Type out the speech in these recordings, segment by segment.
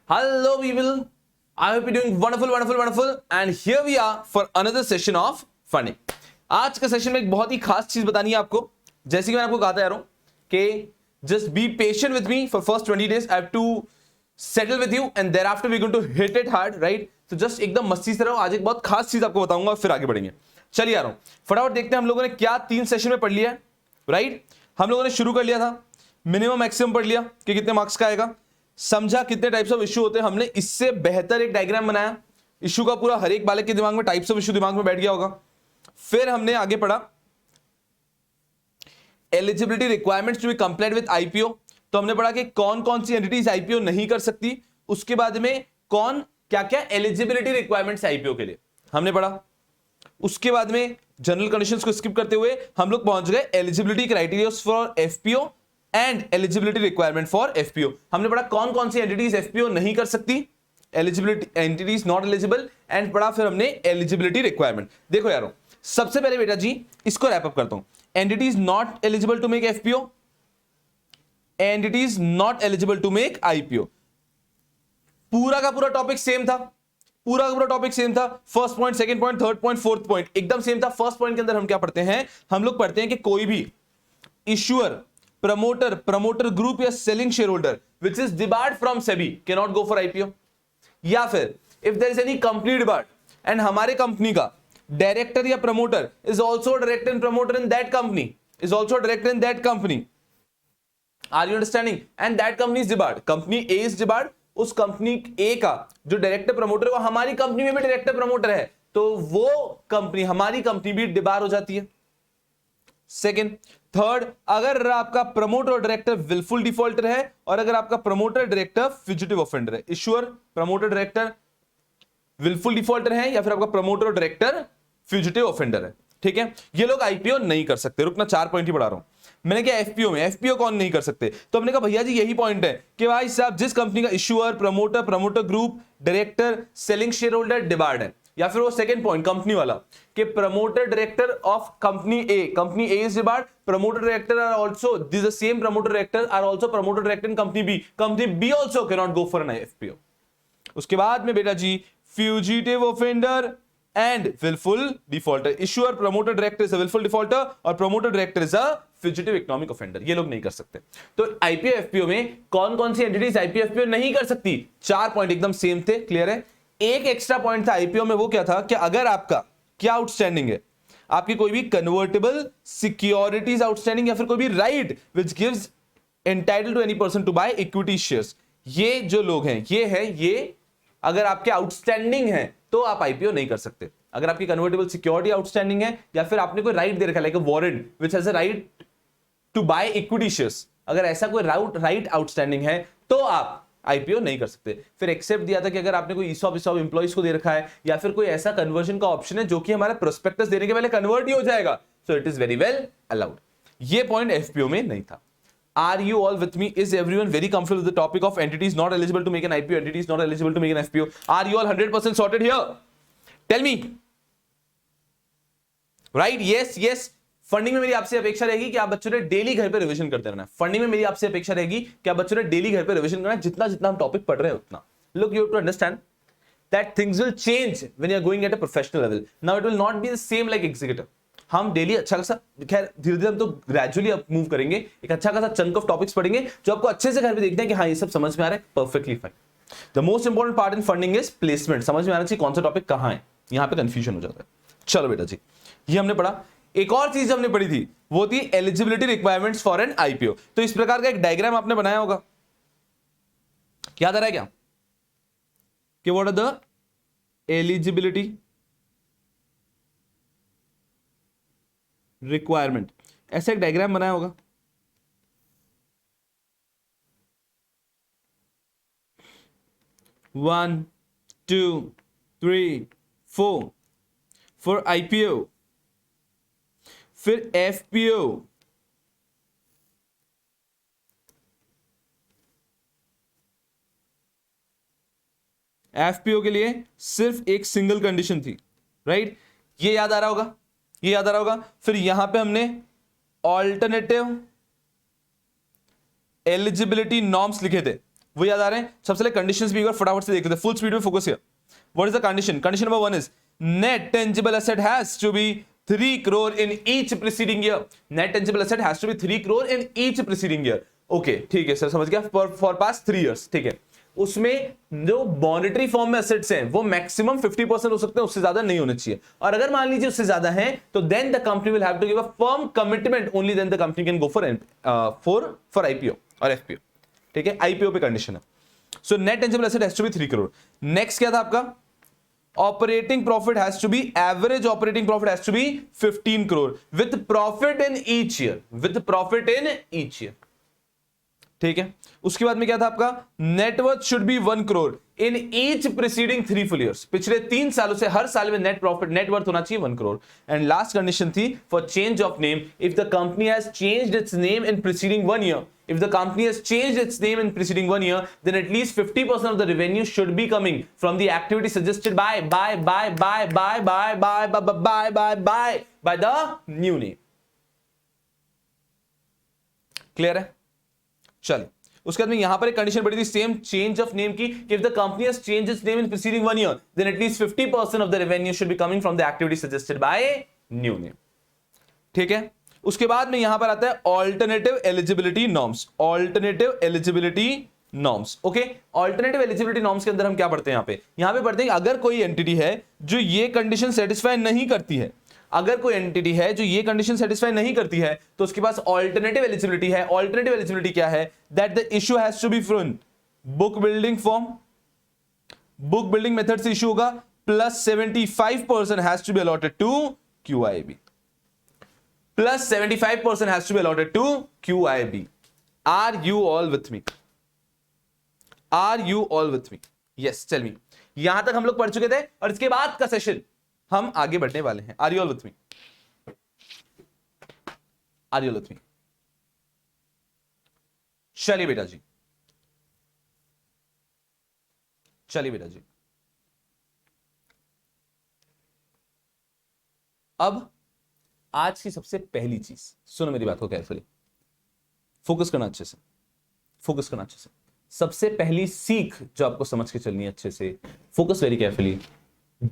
Hello people, I hope you're doing wonderful and here we are for another session of funding. आज का session में एक बहुत ही खास चीज बतानी है आपको. जैसे कि मैं आपको कहता आ रहा हूं कि just be patient with me for first 20 days. I have to settle with you and thereafter we're going to hit it hard, right? तो just एकदम मस्ती से रहो. आज एक बहुत खास चीज आपको बताऊंगा और फिर आगे बढ़ेंगे. चलिए आ रहा हूं, फटाफट देखते हैं हम लोगों ने क्या 3 सेशन में पढ़ लिया है, राइट? हम लोगों ने शुरू कर लिया था, मिनिमम मैक्सिमम पढ़ लिया कि कितने मार्क्स का आएगा, समझा कितने टाइप्स ऑफ इशू होते हैं. हमने इससे बेहतर एक डायग्राम बनाया इशू का, पूरा हर एक बालक के दिमाग में टाइप्स ऑफ इशू दिमाग में बैठ गया होगा. फिर हमने आगे पढ़ा eligibility requirements to be complied with IPO. तो हमने पढ़ा कि कौन कौन सी एंटिटीज आईपीओ नहीं कर सकती, उसके बाद में कौन क्या क्या एलिजिबिलिटी रिक्वायरमेंट्स आईपीओ के लिए हमने पढ़ा. उसके बाद में जनरल कंडीशंस को स्किप करते हुए हम लोग पहुंच गए eligibility criteria for FPO and eligibility requirement for FPO. हमने पढ़ा कौन कौन सी एंटिटीज एफपीओ नहीं कर सकती, eligibility entities not eligible, and पढ़ा फिर हमने एलिजिबिलिटी रिक्वायरमेंट. देखो यारो, सबसे पहले बेटा जी इसको रैप अप करता हूं. Entities not eligible to make FPO, entities not eligible to make IPO. पूरा का पूरा टॉपिक सेम था, पूरा का पूरा टॉपिक सेम था. First point, second point, third point, fourth point एकदम सेम था. फर्स्ट पॉइंट के अंदर हम क्या पढ़ते हैं, हम लोग पढ़ते हैं कि कोई भी इश्यूअर, प्रमोटर, प्रमोटर ग्रुप या selling share holder which is debarred from SEBI can not go for IPO. या फिर if there is any company debarred and हमारे कंपनी का डायरेक्टर या promoter is also director and promoter in that company, is also director in that company, are you understanding? And that company is debarred, company A is debarred, उस company A का जो director promoter है वो हमारी company में भी director promoter है, तो वो कंपनी, हमारी कंपनी भी डिबार हो जाती है. सेकंड, थर्ड, अगर आपका प्रमोटर और डायरेक्टर विलफुल डिफॉल्टर है और अगर आपका प्रमोटर डायरेक्टर फ्यूजिटिव ऑफेंडर है. Issuer, promoter, director wilful defaulter है या फिर आपका प्रमोटर और डायरेक्टर फ्यूजिटिव ऑफेंडर है. ठीक है, ये लोग आईपीओ नहीं कर सकते. रुकना, 4 पॉइंट ही बढ़ा रहा हूं. मैंने क्या एफपीओ में, एफपीओ कौन नहीं कर सकते, तो हमने कहा भैया जी यही पॉइंट है कि भाई साहब जिस कंपनी का issuer, promoter, promoter group, director, selling share holder debarred है, या फिर वो सेकंड पॉइंट कंपनी वाला कि promoter director of company A is debarred, promoter director are also this the same promoter director are also promoter director in company B also can not go for an FPO. उसके बाद में बेटा जी fugitive offender and wilful defaulter. Issuer, promoter director is a wilful defaulter और promoter director is a fugitive economic offender. ये लोग नहीं कर सकते. तो आईपीओ एफपीओ में कौन कौन सी एंटिटीज आईपीओ एफपीओ नहीं कर सकती, 4 पॉइंट एकदम सेम थे. क्लियर है? एक एक्स्ट्रा पॉइंट था आईपीओ में, वो क्या था कि अगर आपका क्या आउटस्टैंडिंग है, आपकी कोई भी कन्वर्टेबल सिक्योरिटीज आउटस्टैंडिंग या फिर कोई भी right which gives entitle to any person to buy equity shares, ये जो लोग हैं ये अगर आपके आउटस्टैंडिंग है तो आप आईपीओ नहीं कर सकते. अगर आपकी कन्वर्टेबल सिक्योरिटी आउटस्टैंडिंग है या फिर आपने कोई राइट दे रखा है like a warrant which has a right to buy equity shares, अगर ऐसा कोई राइट आउटस्टैंडिंग है तो आप आईपीओ नहीं कर सकते. फिर एक्सेप्ट दिया था कि अगर आपने कोई ईसॉप एम्प्लॉइज को दे रखा है या फिर कोई ऐसा कन्वर्जन का ऑप्शन है जो कि हमारे प्रोस्पेक्टस देने के पहले कन्वर्ट ही हो जाएगा, so it is very well allowed. ये पॉइंट एफपीओ में नहीं था. Are you all with me? Is everyone very comfortable with the topic of entities not eligible to make an IPO, entities not eligible to make an FPO? Are you all 100% sorted here? Tell me. Right? Yes. Funding में मेरी आपसे अपेक्षा रहेगी कि आप बच्चों ने daily घर पे रिवीजन करते रहना है. फंडिंग में मेरी आपसे अपेक्षा रहेगी कि आप बच्चों ने डेली घर पे रिवीजन करना है, जितना जितना हम टॉपिक पढ़ रहे हैं उतना. Look, you have to understand that things will change when you are going at a professional level. Now it will not be the same like executive. हम डेली अच्छा खासा, खैर धीरे धीरे हम तो ग्रेजुअली अप मूव करेंगे, एक अच्छा खासा चंक ऑफ टॉपिक्स पढ़ेंगे जो आपको अच्छे से घर पे देखते हैं कि हाँ ये सब समझ में आ रहा है, perfectly fine. The most important part in funding is placement. समझ में आना चाहिए कौन सा टॉपिक कहां है, यहां पे कंफ्यूजन हो जाता है. चलो बेटा जी, ये हमने पढ़ा. एक और चीज हमने पढ़ी थी, वो थी eligibility requirements for an IPO. तो इस प्रकार का एक डायग्राम आपने बनाया होगा, याद आ रहा है क्या कि what are the eligibility requirement, ऐसा एक डायग्राम बनाया होगा. One, two, three, four for IPO, फिर एफपीओ, एफपीओ के लिए सिर्फ एक सिंगल कंडीशन थी, राइट? ये याद आ रहा होगा. फिर यहां पे हमने ऑल्टरनेटिव एलिजिबिलिटी नॉर्म्स लिखे थे. वो याद आ रहे हैं? सबसे पहले कंडीशंस भी एक बार फटाफट से देख लेते हैं, फुल स्पीड में focus here. What is the condition? Condition number 1 is net tangible asset has to be 3 crore in each preceding year. Net tangible asset has to be 3 crore in each preceding year. Okay ठीक है sir, समझ गया। For past 3 years, ठीक है। उसमें जो monetary form में assets हैं वो मैक्सिमम 50% हो सकते हैं, उससे ज्यादा नहीं होने चाहिए। और अगर मान लीजिए उससे ज्यादा है तो then the company will have to give a firm commitment, only then the company can go for IPO और एफपीओ, ठीक है। आईपीओ पे कंडीशन है। So net tangible asset has to be 3 crore। Next क्या था आपका? Operating profit has to be, average operating profit has to be 15 crore with profit in each year, with profit in each year, ठीक है। उसके बाद में क्या था आपका? Net worth should be 1 crore in each preceding 3 full years, पिछले 3 सालों से हर साल में नेट प्रॉफिट, नेटवर्थ होना चाहिए 1 crore। एंड लास्ट कंडीशन थी for change of name, if the company has changed it's name in preceding 1 year, if the company has changed its name in preceding 1 year, then at least 50% of the revenue should be coming from the activity suggested by the new name. Clear है? चलिए, उसके बाद में यहां पर एक condition बढ़ी थी सेम चेंज ऑफ नेम की, if the company has changed its name in preceding 1 year, then at least 50% of the revenue should be coming from the activity suggested by new name. ठीक है। उसके बाद में यहां पर आता है alternative eligibility norms. Alternative eligibility norms, okay. Alternative eligibility norms के अंदर हम क्या पढ़ते हैं? यहां पे पढ़ते हैं अगर कोई एंटिटी है जो ये कंडीशन सेटिस्फाई नहीं करती है, अगर कोई एंटिटी है जो ये कंडीशन सेटिस्फाई नहीं करती है तो उसके पास ऑल्टरनेटिव एलिजिबिलिटी है। ऑल्टरनेटिव एलिजिबिलिटी क्या है? That the issue has to be from book building form, book building method से इशू होगा, plus 75% has to be allotted to QIB, plus 75% has to be allotted to QIB. Are you all with me? Are you all with me? Yes, tell me. यहां तक हम लोग पढ़ चुके थे और इसके बाद का सेशन हम आगे बढ़ने वाले हैं। Are you all with me? Are you all with me? चलिए बेटा जी, चलिए बेटा जी। अब आज की सबसे पहली चीज, सुनो मेरी बात को केयरफुली, फोकस करना अच्छे से, फोकस करना अच्छे से। सबसे पहली सीख जो आपको समझ के चलनी है अच्छे से, focus very carefully.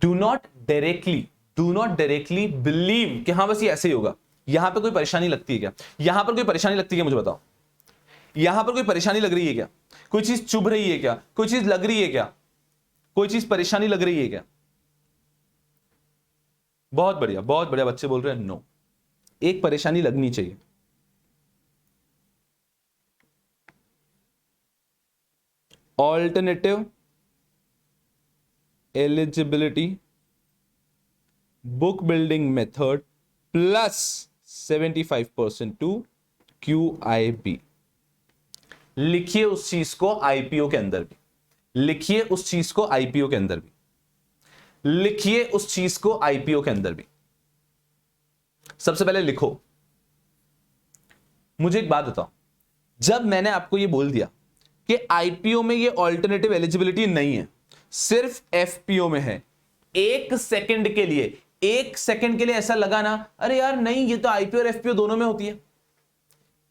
Do not directly believe कि हाँ बस ये ऐसे ही होगा। यहां पे कोई परेशानी लगती है क्या? यहां पर कोई परेशानी लगती है? मुझे बताओ, यहां पर कोई परेशानी लग रही है क्या? कोई चीज चुभ रही है क्या? कोई चीज लग रही है क्या? कोई चीज परेशानी लग रही है क्या? बहुत बढ़िया, बहुत बढ़िया बच्चे बोल रहे हैं नो। एक परेशानी लगनी चाहिए। Alternative eligibility book building method plus 75% to QIB। लिखिए उस चीज को आईपीओ के अंदर भी, लिखिए उस चीज को आईपीओ के अंदर भी, लिखिए उस चीज को आईपीओ के अंदर भी। सबसे पहले लिखो। मुझे एक बात बताओ, जब मैंने आपको ये बोल दिया कि आईपीओ में ये ऑल्टरनेटिव एलिजिबिलिटी नहीं है, सिर्फ एफपीओ में है, एक सेकंड के लिए ऐसा लगा ना, अरे यार नहीं ये तो आईपीओ और एफपीओ दोनों में होती है।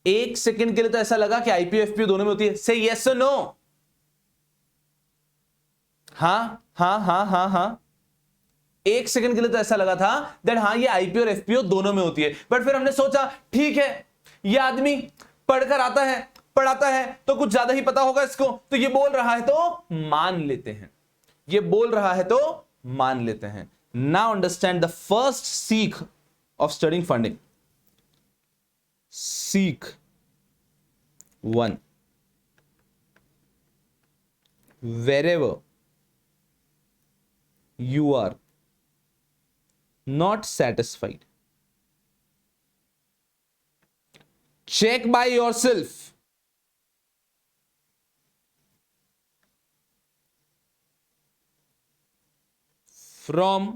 एक सेकंड के लिए तो ऐसा लगा कि आईपीओ एफपीओ दोनों में होती है। से यस और नो? हाँ। एक सेकंड के लिए तो ऐसा लगा था दैट हाँ ये आईपीओ और एफपीओ दोनों में होती है, बट फिर हमने सोचा ठीक है ये आदमी पढ़कर आता है, पढ़ाता है तो कुछ ज्यादा ही पता होगा इसको, तो ये बोल रहा है तो मान लेते हैं, ये बोल रहा है तो मान लेते हैं। नाउ अंडरस्टैंड द फर्स्ट सीख ऑफ स्टडिंग फंडिंग। सीख 1, wherever you are not satisfied, check by yourself from,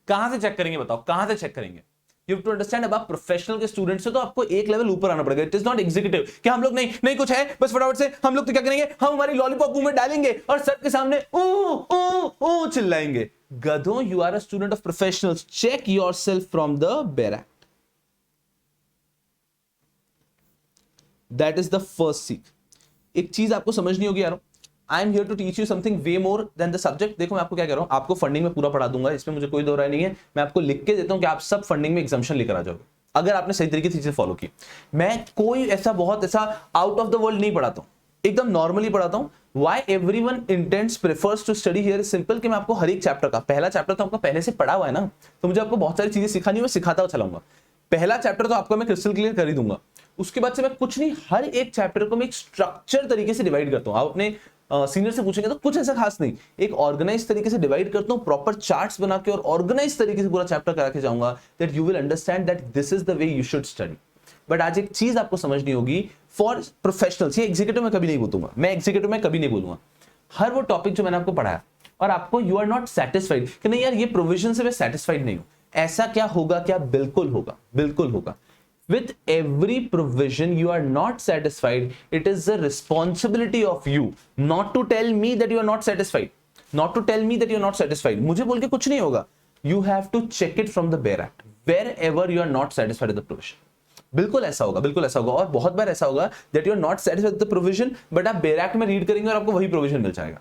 कहां से चेक करेंगे बताओ, कहां से चेक करेंगे? You have to understand, अब आप प्रोफेशनल के स्टूडेंट से तो आपको एक लेवल ऊपर आना पड़ेगा। इट इज नॉट एग्जीक्यूटिव कि हम लोग नहीं कुछ है बस फटाफट से हम लोग तो क्या करेंगे, हम हमारी लॉलीपॉप मुंह में डालेंगे और सर के सामने ओ चिल्लाएंगे। गधों, you are a student of professionals, check yourself from the bare act. That is the first सीख। एक चीज आपको समझनी होगी यारो, I am here to teach you something way more than the subject. देखो मैं आपको क्या कह रहा हूं, आपको फंडिंग में पूरा पढ़ा दूंगा, इसमें मुझे कोई दो राय नहीं है। मैं आपको लिख के देता हूं कि आप सब फंडिंग में एग्जाम्शन लेकर आ जाओगे अगर आपने सही तरीके से चीजें फॉलो की। मैं कोई ऐसा बहुत ऐसा आउट ऑफ द वर्ल्ड नहीं पढ़ाता हूं, एकदम नॉर्मली पढ़ाता हूं। Why everyone intends prefers to study here is simple कि मैं आपको हर एक चैप्टर का, पहला चैप्टर तो आपका पहले से पढ़ा हुआ है ना, तो मुझे आपको बहुत सारी चीजें सिखानी है, मैं सिखाता हुआ चलाऊंगा। पहला चैप्टर तो आपका मैं क्रिस्टल क्लियर कर ही दूंगा, उसके बाद से मैं कुछ नहीं, हर एक चैप्टर को मैं एक स्ट्रक्चर तरीके से डिवाइड करता हूं। आप अपने सीनियर से पूछेंगे तो कुछ ऐसा खास नहीं, एक ऑर्गेनाइज तरीके से डिवाइड करता हूं, प्रॉपर चार्ट्स बना के और ऑर्गेनाइज तरीके से पूरा चैप्टर करा के जाऊंगा, that you will understand that this is the way you should study. But आज एक चीज आपको समझनी होगी फॉर प्रोफेशनल्स, ये एग्जीक्यूटिव में कभी नहीं बोलूंगा, मैं एग्जीक्यूटिव में कभी नहीं बोलूंगा। हर वो टॉपिक जो मैंने आपको पढ़ाया और आपको यू आर नॉट सेटिस्फाइड कि नहीं यार ये प्रोविजन से मैं सेटिस्फाइड नहीं हूं, ऐसा क्या होगा? क्या बिल्कुल होगा, बिल्कुल होगा। With every provision you are not satisfied, it is the responsibility of you not to tell me that you are not satisfied, not to tell me that you are not satisfied। मुझे बोल के कुछ नहीं होगा, you have to check it from the bare act wherever you are not satisfied with the provision। बिल्कुल ऐसा होगा, बिल्कुल ऐसा होगा। और बहुत बार ऐसा होगा that you are not satisfied with the provision, but आप bare act में रीड करेंगे और आपको वही प्रोविजन मिल जाएगा।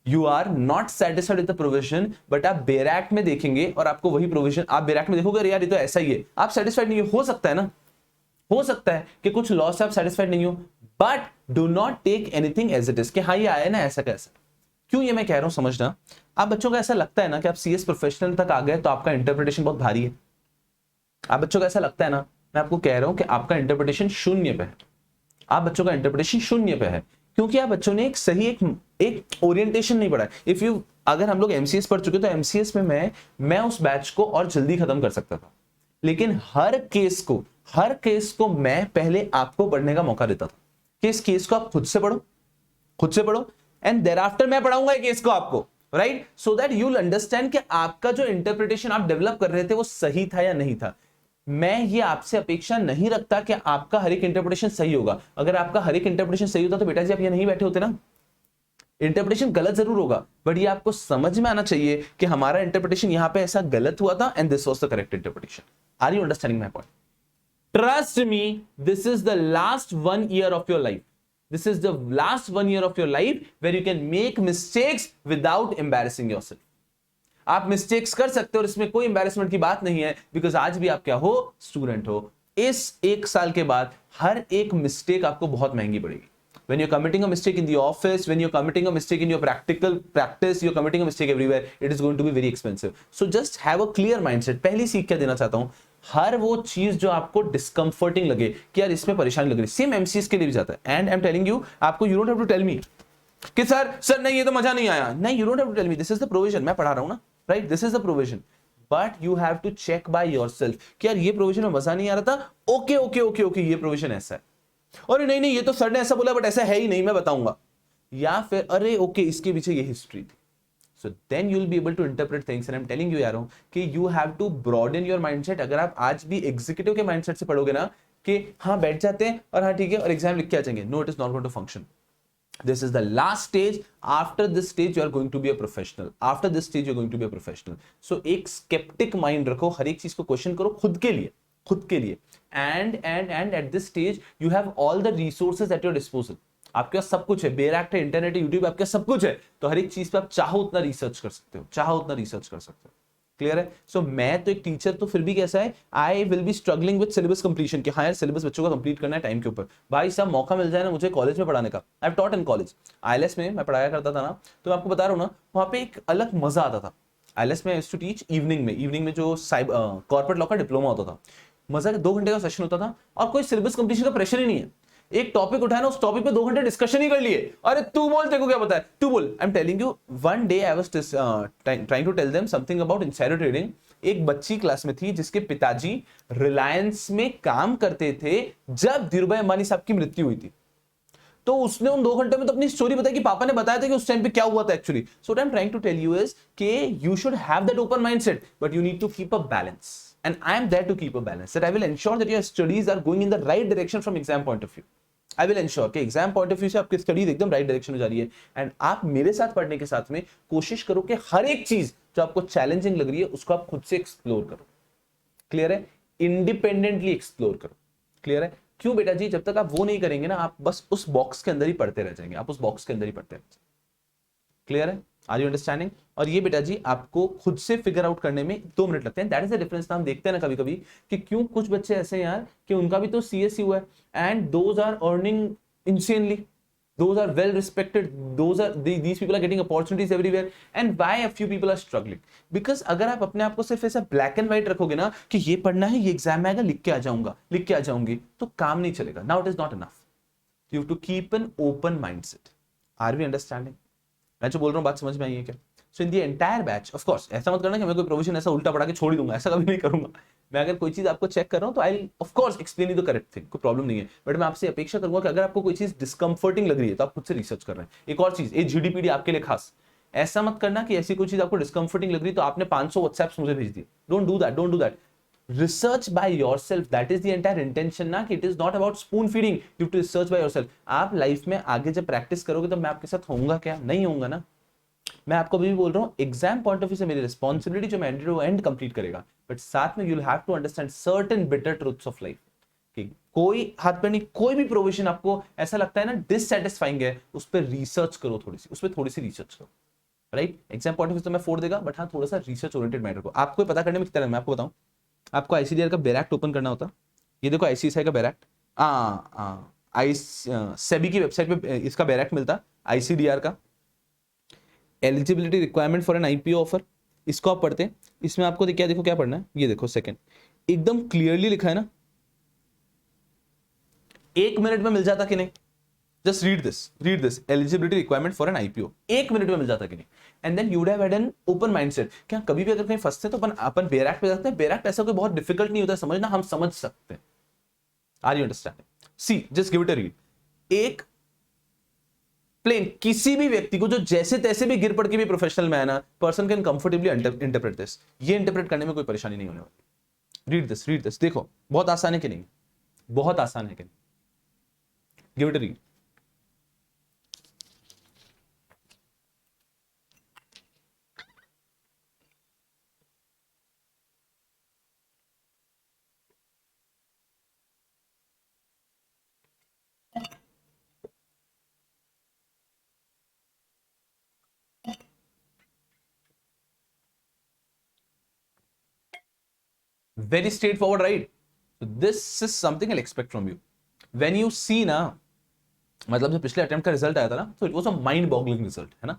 You are not satisfied with the provision, but आप बेर एक्ट में देखेंगे और आपको वही प्रोविजन, आप बेर एक्ट में देखोगे यार ये तो ऐसा ही है, आप सेटिस्फाइड नहीं हो सकता है ना, हो सकता है कि कुछ लॉस से आप सेटिस्फाइड नहीं हो, but do not take anything as it is कि हाँ ये आया ना ऐसा कैसा। क्यों ये मैं कह रहा हूं समझना, आप बच्चों को ऐसा लगता है ना कि आप सीएस प्रोफेशनल तक आ गए तो आपका इंटरप्रिटेशन बहुत भारी है। आप बच्चों को ऐसा लगता है ना, मैं आपको कह रहा हूं कि आपका इंटरप्रिटेशन शून्य पे है, आप बच्चों का इंटरप्रिटेशन शून्य पे है, क्योंकि आप बच्चों ने एक सही एक ओरिएंटेशन नहीं पढ़ा है। इफ यू, अगर हम लोग एमसीएस पढ़ चुके तो एमसीएस में मैं उस बैच को और जल्दी खत्म कर सकता था, लेकिन हर केस को मैं पहले आपको पढ़ने का मौका देता था कि इस केस को आप खुद से पढ़ो एंड देयर आफ्टर मैं पढ़ाऊंगा केस को आपको, right, so that you will understand कि आपका जो इंटरप्रिटेशन आप डेवलप कर रहे थे वो सही था या नहीं था। मैं ये आपसे अपेक्षा नहीं रखता कि आपका हर एक इंटरप्रिटेशन सही होगा। अगर आपका हर एक इंटरप्रिटेशन सही होता तो बेटा जी आप ये नहीं बैठे होते ना। इंटरप्रिटेशन गलत जरूर होगा, बट ये आपको समझ में आना चाहिए कि हमारा इंटरप्रिटेशन यहां पे ऐसा गलत हुआ था and this was the correct interpretation. Are you understanding my point? Trust me, this is the last 1 year of your life, this is the last 1 year of your life where you can make mistakes without embarrassing yourself. आप mistakes कर सकते हो और इसमें कोई embarrassment की बात नहीं है, बिकॉज आज भी आप क्या हो, स्टूडेंट हो। इस 1 साल के बाद हर एक मिस्टेक आपको बहुत महंगी पड़ेगी। When you're committing a mistake in the office, when you're committing a mistake in your practical practice, you're committing a mistake everywhere, it is going to be very expensive. So just have a clear mindset। पहली सीख क्या देना चाहता हूं, हर वो चीज जो आपको डिस्कंफर्टिंग लगे कि यार इसमें परेशानी लग रही, सेम एमसीएस के लिए भी जाता है। And I am telling you, आपको you don't have to tell me कि सर नहीं ये तो मजा नहीं आया, नहीं, you don't have to tell me, this is the provision, मैं पढ़ा रहा हूं ना, right, this is the provision, but you have to check by yourself कि यार ये प्रोविजन में मजा नहीं आ रहा था, ओके ओके ओके ओके ये प्रोविजन ऐसा है, और नहीं ये तो सर ने ऐसा बोला बट ऐसा है ही नहीं, मैं बताऊंगा, या फिर अरे ओके इसके पीछे ये हिस्ट्री थी। So then you will be able to interpret things and I am telling you यार कि you have to broaden your mindset. अगर आप आज भी एग्जीक्यूटिव के माइंडसेट से पढ़ोगे ना कि हाँ बैठ जाते हैं और हाँ ठीक है और एग्जाम लिख के आ जाएंगे, no, it is not going to function. This is the last stage. After this stage, you are going to be a professional. After this stage, you are going to be a professional. So एक skeptic mind रखो, हर एक चीज को question करो खुद के लिए. And at this stage, you have all the resources at your disposal. आपके पास सब कुछ है, बेर एक्ट है, इंटरनेट है, यूट्यूब, आपके सब कुछ है, तो हर एक चीज पे आप चाहो उतना रिसर्च कर सकते हो, क्लियर है? सो मैं तो एक टीचर तो फिर भी कैसा है, I will be struggling with syllabus completion कि हाँ यार सिलेबस बच्चों का कंप्लीट करना है टाइम के ऊपर। भाई साहब मौका मिल जाए ना मुझे कॉलेज में पढ़ाने का, I have taught in college, ILS में मैं पढ़ाया करता था ना, तो मैं आपको बता रहा हूँ ना वहाँ पे एक अलग मजा आता था। आईएलएस में I used to teach evening में जो कॉर्पोरेट लॉ का डिप्लोमा होता था, मजा 2 घंटे का सेशन होता था और कोई सिलेबस कंप्लीशन का प्रेशर ही नहीं है। एक टॉपिक उठाया ना, उस टॉपिक पे 2 घंटे डिस्कशन ही कर लिए। अरे तू बोल, तेरे को क्या पता है, तू बोल। I am telling you, one day I was trying to tell them something about insider trading. एक बच्ची क्लास में थी जिसके पिताजी रिलायंस में काम करते थे जब धीरूभाई अंबानी साहब की मृत्यु हुई थी, तो उसने उन 2 घंटे में तो अपनी स्टोरी बताई कि पापा ने बताया था कि उस टाइम पे क्या हुआ था actually. So what I am trying to tell you is कि you should have that open mindset, but you need to keep a balance, and I am there to keep a balance, that I will ensure that your studies are going in the right direction from exam point of view. I will ensure कि exam point of view से आपकी studies एकदम right direction में जा रही है, and आप मेरे साथ पढ़ने के साथ में कोशिश करो कि हर एक चीज जो आपको चैलेंजिंग लग रही है उसको आप खुद से एक्सप्लोर करो, क्लियर है? इंडिपेंडेंटली एक्सप्लोर करो, क्लियर है? क्यों बेटा जी, जब तक आप वो नहीं करेंगे ना, आप बस उस बॉक्स के अंदर ही पढ़ते रह जाएंगे, आप उस बॉक्स के अंदर ही पढ़ते रह जाएंगे। क्लियर है? Are you understanding? और ये बेटा जी आपको खुद से फिगर आउट करने में 2 मिनट लगते हैं। That is the difference. हम देखते हैं ना कभी कभी कि क्यों कुछ बच्चे ऐसे हैं यार कि उनका भी तो सीएसयू है and those are earning insanely, those are well respected, these people are getting opportunities everywhere, and why a few people are struggling? Because अगर आप अपने आप को सिर्फ ऐसा ब्लैक एंड व्हाइट रखोगे ना कि ये पढ़ना है, ये एग्जाम में आएगा, लिख के आ जाऊंगा, लिख के आ जाऊंगी, तो काम नहीं चलेगा। Now it is not enough, you have to keep an open mindset. Are we understanding? मैं जो बोल रहा हूँ बात समझ में आई है क्या? So in the entire batch, of course ऐसा मत करना कि मैं कोई प्रोविजन ऐसा उल्टा पढ़ा के छोड़ दूंगा, ऐसा कभी नहीं करूंगा। मैं अगर कोई चीज आपको चेक कर रहा हूं तो I of course explain you the correct thing, कोई प्रॉब्लम नहीं है, बट मैं आपसे अपेक्षा करूंगा कि अगर आपको कोई चीज डिस्कंफर्टिंग लग रही है तो आप खुद से रिसर्च कर रहे हैं। एक और चीज, ये जीडीपीडी आपके लिए खास, ऐसा मत करना कि ऐसी कोई चीज आपको डिस्कंफर्टिंग लग रही है तो आपने 500 व्हाट्सएप्स मुझे भेज दिए। Don't do that, don't do that. Research by yourself, that is the entire intention ना, कि it is not about spoon feeding, you to research by yourself. आप लाइफ में आगे जब प्रैक्टिस करोगे तो मैं आपके साथ होऊंगा क्या? नहीं होऊंगा ना। मैं आपको अभी भी बोल रहा हूं एग्जाम पॉइंट ऑफ व्यू से मेरी रिस्पांसिबिलिटी जो मैं एंड कंप्लीट करेगा, बट साथ में you will have to understand certain bitter truths of life. कोई हाथ पे नहीं, कोई भी प्रोविजन आपको ऐसा लगता है ना डिससैटिस्फाइंग है, उस पर रिसर्च करो, उस पर थोड़ी सी रिसर्च करो, right? Exam point of view तो मैं फोड़ देगा, बट हाँ थोड़ा सा रिसर्च ओरिएंटेड मैटर को आपको पता करने में कितना, मैं आपको बताऊं, आपको आईसीडीआर का बैरैक्ट ओपन करना होता। ये देखो आईसीएसआई का बैरैक्ट, सेबी की वेबसाइट पे इसका बैरैक्ट मिलता, आईसीडीआर का eligibility requirement for an IPO offer. इसको आप पढ़ते हैं, इसमें आपको क्या देखो क्या पढ़ना है, ये देखो सेकंड, एकदम क्लियरली लिखा है ना, 1 मिनट में मिल जाता कि नहीं? Just read this eligibility requirement for an IPO, 1 minute में मिल जाता कि नहीं? And then you would have had an open mindset. क्या कभी भी अगर कहीं फंसते तो अपन बैरैक्ट पे जाते हैं। बैरैक्ट ऐसा कोई बहुत डिफिकल्ट नहीं होता है समझना, हम समझ सकते हैं। Are you understanding? See just give it a read. एक प्लेन किसी भी व्यक्ति को जो जैसे तैसे भी गिर पड़ के भी प्रोफेशनल में है ना, person can comfortably interpret this. ये इंटरप्रेट करने में कोई परेशानी नहीं होने वाली। रीड दिस, देखो बहुत आसान है कि नहीं? बहुत आसान है कि नहीं? Give it a read. Very straightforward, right? So this is something I'll expect from you. When you see ना, मतलब जो पिछले अटेम्प्ट का रिजल्ट आया था ना, तो it was a mind boggling result, है ना?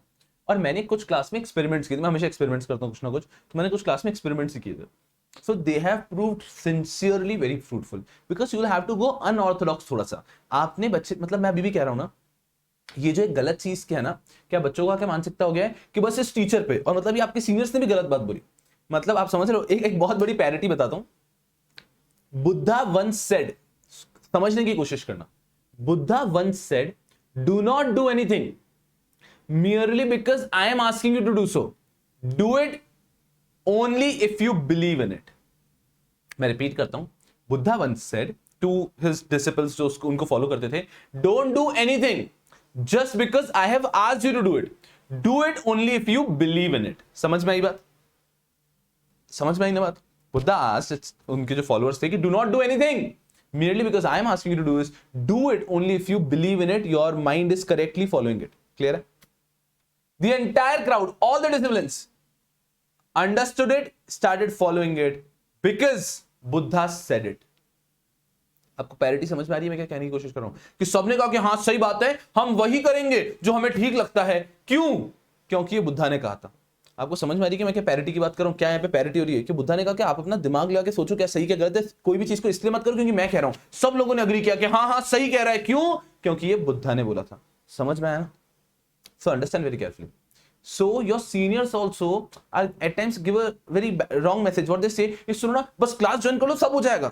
और मैंने कुछ क्लास में एक्सपेरिमेंट्स किए थे, मैं हमेशा एक्सपेरिमेंट्स करता हूँ कुछ ना कुछ, तो मैंने कुछ क्लास में एक्सपेरिमेंट्स किए थे। So they have proved sincerely very fruitful, because you will have to go unorthodox थोड़ा सा। आपने बच्चे, मतलब मैं अभी भी कह रहा हूँ ना, ये जो एक गलत चीज क्या है ना, क्या बच्चों का क्या मानसिकता हो गया है कि बस इस टीचर पे, और मतलब ये आपके सीनियर्स ने भी गलत बात बोली, मतलब आप समझ रहे हो। एक बहुत बड़ी पैरिटी बताता हूं। बुद्धा वंस सेड, समझने की कोशिश करना, Buddha once said, do not do anything merely because I am asking you to do so. Do it only if you believe in it. मैं रिपीट करता हूं, Buddha once said to his disciples जो उनको follow करते थे, don't do anything just because I have asked you to do it. Do it only if you believe in it. समझ में आई बात? समझ में आई ना बात? बुद्धा asked उनके जो फॉलोअर्स थे कि do not do anything merely because I am asking you to do this. Do it only if you believe in it. Your mind is correctly following it. Clear है? The entire crowd, all the disciplines understood it, started following it because Buddha said it. आपको parity समझ में आ रही है मैं क्या कहने की कोशिश कर रहा हूं? कि सबने कहा कि हाँ सही बात है, हम वही करेंगे जो हमें ठीक लगता है। क्यों? क्योंकि ये बुद्धा ने कहा था। आपको समझ में आ रही है कि मैं क्या पैरिटी की बात कर रहा हूं? क्या यहाँ पे पैरिटी हो रही है कि बुद्धा ने कहा कि आप अपना दिमाग लगा के सोचो क्या सही क्या गलत है। कोई भी चीज को इसलिए मत करो क्योंकि मैं कह रहा हूं। सब लोगों ने अग्री किया कि हाँ हाँ सही कह रहा है। क्यों? क्योंकि ये बुद्धा ने बोला था। समझ में आया ना? So understand very carefully. So your seniors also are at times give a very wrong message. What they say is सुनो ना, बस क्लास ज्वाइन कर लो सब हो जाएगा।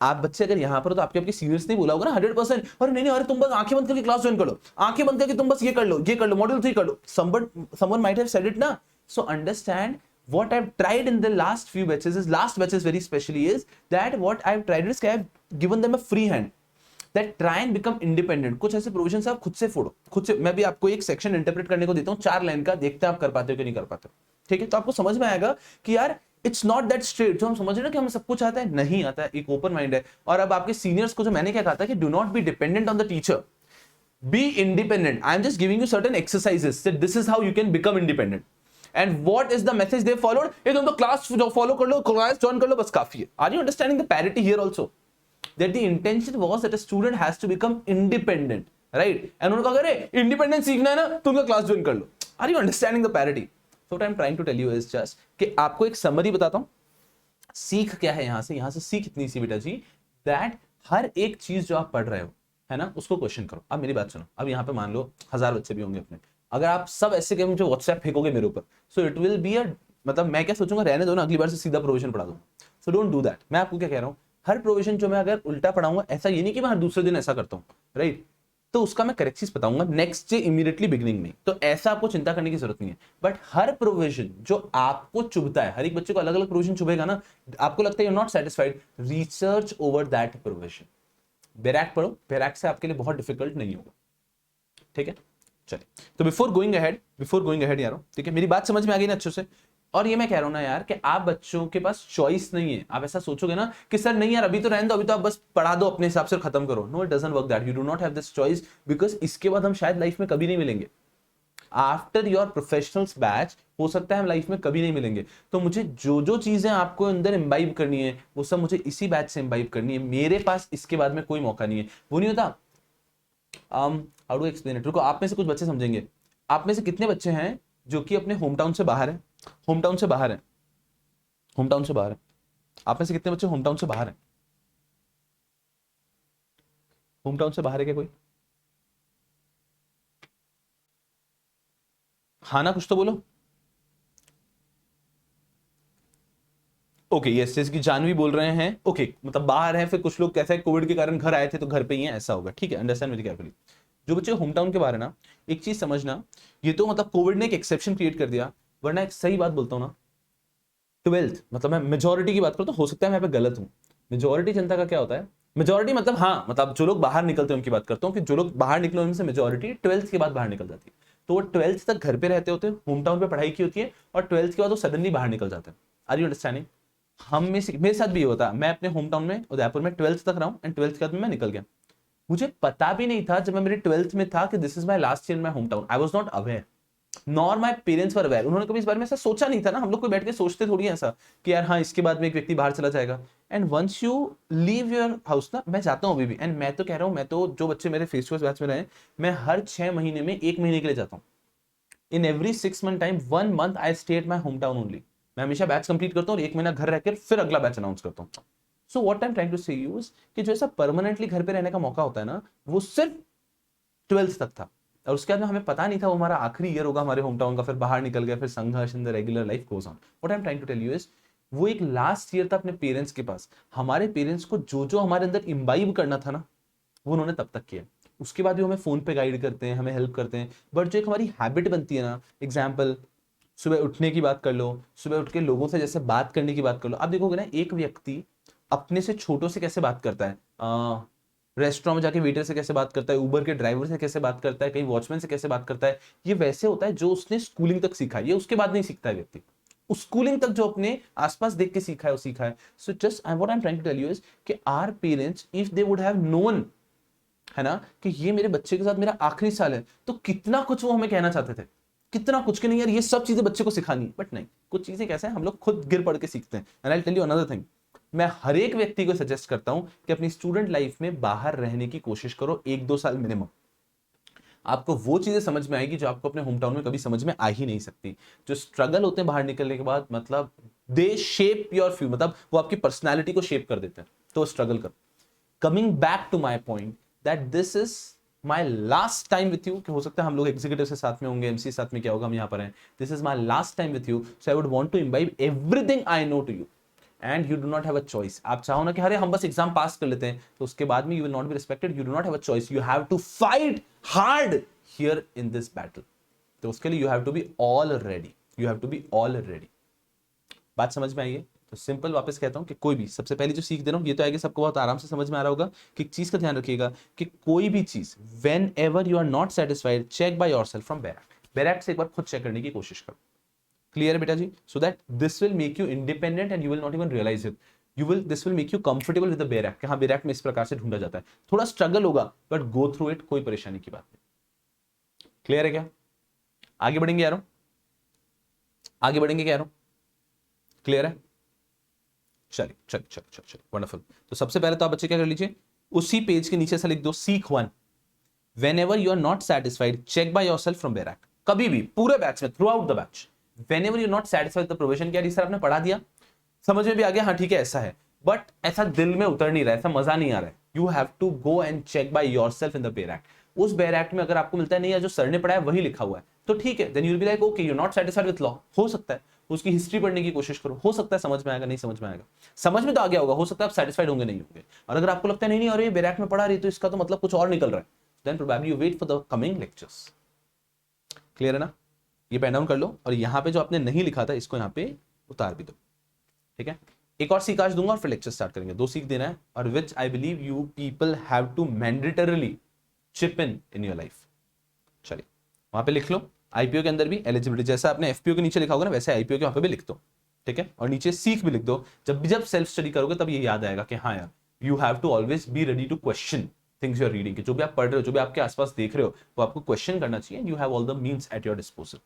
आप बच्चे अगर यहाँ पर हो तो आपके सीनियर्स ने बोला होगा ना 100%, अरे नहीं अरे तुम बस आंखें बंद करके क्लास ज्वाइन कर लो, आंखें बंद करके तुम बस ये कर लो मॉड्यूल 3 कर लो। Someone might have said it ना। So understand what I've tried in the last few batches, last batches very specially, is that what I've tried is I have given them a free hand. That try and become independent. कुछ ऐसे provision आप खुद से फोड़ो, खुद से। मैं भी आपको एक सेक्शन इंटरप्रेट करने को देता हूँ 4 लाइन का, देखते हैं आप कर पाते हो कि नहीं कर पाते हो। ठीक है, तो आपको समझ में आएगा कि यार इट्स नॉट दैट स्ट्रेट। जो हम समझ रहे हैं ना कि हमें सब कुछ आता है, नहीं आता है, एक ओपन माइंड है। और अब आपके सीनियर्स को जो मैंने क्या कहा था कि do not be dependent on the teacher, Be independent. I am just giving you certain exercises that this is how you can become independent. And what is the message they followed? ये तुम तो class follow कर लो, class join कर लो, बस काफी है. Are you understanding the parity here also? That the intention was that a student has to become independent, right? And उन्होंने कहा अरे independent सीखना है ना, तुम क्लास ज्वाइन कर लो. Are you understanding the parity? So what I'm trying to tell you is just कि आपको एक समरी बताता हूं. सीख क्या है यहां से सीख इतनी सी बेटा जी, that हर एक चीज जो आप पढ़ रहे हो है ना, उसको क्वेश्चन करो. अब मेरी बात सुनो. अब यहाँ पे मान लो 1000 बच्चे भी होंगे अपने, अगर आप सब ऐसे के मुझे व्हाट्सएप फेंकोगे मेरे ऊपर, सो इट विल बी अ, मतलब मैं क्या सोचूंगा, रहने दो ना, अगली बार से सीधा प्रोविजन पढ़ा दूंगा. So don't do that. मैं आपको क्या कह रहा हूँ, हर प्रोविजन जो मैं अगर उल्टा पढ़ाऊंगा, ऐसा ये नहीं कि मैं हर दूसरे दिन ऐसा करता हूँ, राइट? तो उसका मैं करेक्ट चीज बताऊंगा नेक्स्ट डे इमीडिएटली बिगिनिंग में. तो ऐसा आपको चिंता करने की जरूरत नहीं है. बट हर प्रोविजन जो आपको चुभता है, हर एक बच्चे को अलग अलग प्रोविजन चुभेगा ना, आपको लगता है you are not satisfied, research over that provision. Bare act पढ़ो, बैराक से आपके लिए बहुत डिफिकल्ट नहीं होगा. ठीक है, चलिए. तो बिफोर गोइंग अहेड यारो, ठीक है, मेरी बात समझ में आ गई ना अच्छे से? और ये मैं कह रहा हूं ना यार कि आप बच्चों के पास चॉइस नहीं है. आप ऐसा सोचोगे ना कि सर नहीं यार अभी तो रहने दो, अभी तो आप बस पढ़ा दो अपने हिसाब से खत्म करो. No, it doesn't work that. You do not have this choice, because इसके बाद हम शायद लाइफ में कभी नहीं मिलेंगे. आफ्टर योर प्रोफेशनल्स बैच हो सकता है हम लाइफ में कभी नहीं मिलेंगे. तो मुझे जो जो चीजें आपको अंदर इम्बाइब करनी है वो सब मुझे इसी बैच से इम्बाइब करनी है. मेरे पास इसके बाद में कोई मौका नहीं है. वो नहीं होता, हाउ डू एक्सप्लेन इट. रुको, आप में से कुछ बच्चे समझेंगे. आप में से कितने बच्चे हैं जो कि अपने होम टाउन से बाहर है? होम टाउन से बाहर है, होम टाउन से बाहर है. आप में से कितने बच्चे होम टाउन से बाहर है? होम टाउन से बाहर है क्या कोई? हाँ ना, कुछ तो बोलो. ओके, यस, जैसे कि जानवी बोल रहे हैं. ओके, मतलब बाहर है. फिर कुछ लोग कैसा है, कोविड के कारण घर आए थे तो घर पे ही है, ऐसा होगा. ठीक है, अंडरस्टैंड वेरी केयरफुली. जो बच्चे होम टाउन के बाहर है ना, एक चीज समझना, ये तो मतलब कोविड ने एक एक्सेप्शन क्रिएट कर दिया, वरना एक सही बात बोलता हूं ना, 12th मतलब मैं मेजोरिटी की बात करता हूँ, हो सकता है मैं यहाँ पे गलत हूँ. मेजोरिटी जनता का क्या होता है, मेजोरिटी मतलब हाँ, मतलब जो लोग बाहर निकलते हैं उनकी बात करता हूँ कि जो लोग बाहर निकले उनमें से मेजोरिटी 12th के बाद बाहर निकल जाती है. तो वो 12th तक घर पे रहते होते हैं, होम टाउन पे पढ़ाई की होती है, और 12th के बाद वो सडनली बाहर निकल जाते हैं. Are you understanding? हम में से, मेरे साथ भी ये होता. मैं अपने होम टाउन में उदयपुर में 12th तक रहा हूँ, एंड 12th के बाद मैं निकल गया. मुझे पता भी नहीं था जब मैं मेरे 12th में था कि this is my last year in my home town. I was not aware, nor my parents were aware. उन्होंने कभी इस बारे में ऐसा सोचा नहीं था ना. हम लोग कोई बैठ के सोचते थोड़ी ऐसा कि यार हाँ इसके बाद में एक व्यक्ति बाहर चला जाएगा. And once you leave your house ना, मैं जाता हूँ अभी भी, एंड मैं तो कह रहा हूँ, मैं तो जो बच्चे मेरे फेस टू फेस बैच में रहे, मैं हर 6 महीने में 1 महीने के लिए जाता हूँ. In every 6 month time 1 month I stay at my home town only. मैं हमेशा बैच कंप्लीट करता हूँ और 1 महीना घर रहकर फिर अगला बैच अनाउंस करता हूँ. So what I am trying to say use कि जो ऐसा परमानेंटली घर पे रहने का मौका होता है ना, वो सिर्फ 12th तक था. और उसके बाद में हमें पता नहीं था वो हमारा आखिरी ईयर होगा हमारे होम टाउन का. फिर बाहर निकल गया, फिर संघर्ष in the regular life goes on. What I am trying to tell you is, वो एक लास्ट ईयर था अपने पेरेंट्स के पास. हमारे पेरेंट्स को जो जो हमारे अंदर इम्बाइब करना था ना, वो उन्होंने तब तक किया. उसके बाद भी हमें फोन पे गाइड करते हैं, हमें हेल्प करते हैं. बट जो एक हमारी हैबिट बनती है ना, एग्जाम्पल सुबह उठने की बात कर लो, सुबह उठ के लोगों से जैसे बात करने की बात कर लो. आप देखोगे ना, एक व्यक्ति अपने से छोटों से कैसे बात करता है, रेस्टोरेंट में जाके वेटर से कैसे बात करता है, उबर के ड्राइवर से कैसे बात करता है, कहीं वॉचमैन से कैसे बात करता है, ये वैसे होता है जो उसने स्कूलिंग तक सीखा है. ये उसके बाद नहीं सीखता है व्यक्ति. उस स्कूलिंग तक जो अपने आसपास देख के सीखा है वो सीखा है. So just what I am trying to tell you is कि our parents if they would have known, है ना, कि ये मेरे बच्चे के साथ मेरा आखिरी साल है, तो कितना कुछ वो हमें कहना चाहते थे. कितना कुछ कि नहीं यार ये सब चीजें बच्चे को सिखानी. बट नहीं, कुछ चीजें कैसे हैं हम लोग खुद गिर पड़ के सीखते हैं. And I will tell you another thing, मैं हर एक व्यक्ति को सजेस्ट करता हूं कि अपनी स्टूडेंट लाइफ में बाहर रहने की कोशिश करो 1-2 साल मिनिमम. आपको वो चीजें समझ में आएगी जो आपको अपने होम टाउन में कभी समझ में आ ही नहीं सकती. जो स्ट्रगल होते हैं बाहर निकलने के बाद, मतलब दे शेप योर फ्यू, मतलब वो आपकी पर्सनैलिटी को शेप कर देते हैं. तो स्ट्रगल करो. Coming back to my point that this is my last time with you, कि हो सकता है हम लोग एग्जीक्यूटिव से साथ में होंगे, एमसी साथ में क्या होगा, हम यहाँ पर हैं. This is my last time with you, so I would want to imbibe everything I know to you, and you do not have a choice. आप चाहो ना कि अरे हम बस एग्जाम पास कर लेते हैं, तो उसके बाद में you will not be respected. You do not have a choice, you have to fight hard here in this battle. तो उसके लिए you have to be all ready, you have to be all ready. बात समझ में आई है? तो simple वापस कहता हूं कि कोई भी, सबसे पहले जो सीख दे रहा हूं ये तो आएगा, सबको बहुत आराम से समझ में आ रहा होगा कि एक चीज का ध्यान रखिएगा कि कोई भी चीज whenever you are not satisfied, check by yourself from bare act. Bare act से एक बार खुद चेक करने की कोशिश करो. क्लियर है बेटा जी? So that this will make you independent and you will not even realise it. This will make you comfortable with the bare act. हाँ, बेयर एक्ट में इस प्रकार से ढूंढा जाता है, थोड़ा स्ट्रगल होगा बट गो थ्रू इट, कोई परेशानी की बात नहीं। क्लियर है क्या? आगे बढ़ेंगे यारों, आगे बढ़ेंगे क्या यारों? क्लियर है? चलिए चलिए चलिए चलिए, वंडरफुल। तो सबसे पहले तो आप बच्चे क्या कर लीजिए, उसी पेज के नीचे से लिख दो सीख 1, whenever you are not satisfied check by yourself from barrack. कभी भी पूरे बैच में, through out the batch, whenever you are not satisfied with the provision, क्या सर आपने पढ़ा दिया, समझ में भी आ गया, हाँ ठीक है ऐसा है, बट ऐसा दिल में उतर नहीं रहा है, ऐसा मजा नहीं आ रहा है, you have to go and check by yourself in the bare act. उस बेयर एक्ट में अगर आपको मिलता है नहीं, जो सर ने पढ़ा है वही लिखा हुआ है, तो ठीक है, then you will be like okay you not satisfied with law, हो सकता है उसकी हिस्ट्री पढ़ने की कोशिश करो, हो सकता है समझ में आएगा, नहीं समझ में आएगा, समझ में तो आ गया होगा, हो सकता है आप सेटिस्फाइड होंगे नहीं होंगे। और अगर आपको लगता है नहीं अरे बेयर एक्ट में पढ़ा रही तो इसका तो मतलब कुछ और निकल रहा है, then probably you wait for the coming lectures. Clear है ना? ये पेन डाउन कर लो और यहाँ पे जो आपने नहीं लिखा था इसको यहाँ पे उतार भी दो, ठीक है? एक और सीख आज दूंगा और फिर लेक्चर स्टार्ट करेंगे, 2 सीख देना है, और which I believe you people have to mandatorily chip in your life. चलिए वहां पे लिख लो, आईपीओ के अंदर भी एलिजिबिलिटी, जैसा आपने एफपीओ के नीचे लिखा होगा ना वैसे आईपीओ के वहां पे भी लिख दो, ठीक है? और नीचे सीख भी लिख दो, जब सेल्फ स्टडी करोगे तब ये याद आएगा कि हाँ यार you have to always be ready to question things you are reading, जो भी आप पढ़ रहे हो, जो भी आपके आसपास देख रहे हो, वो आपको क्वेश्चन करना चाहिए, you have all the means at your disposal.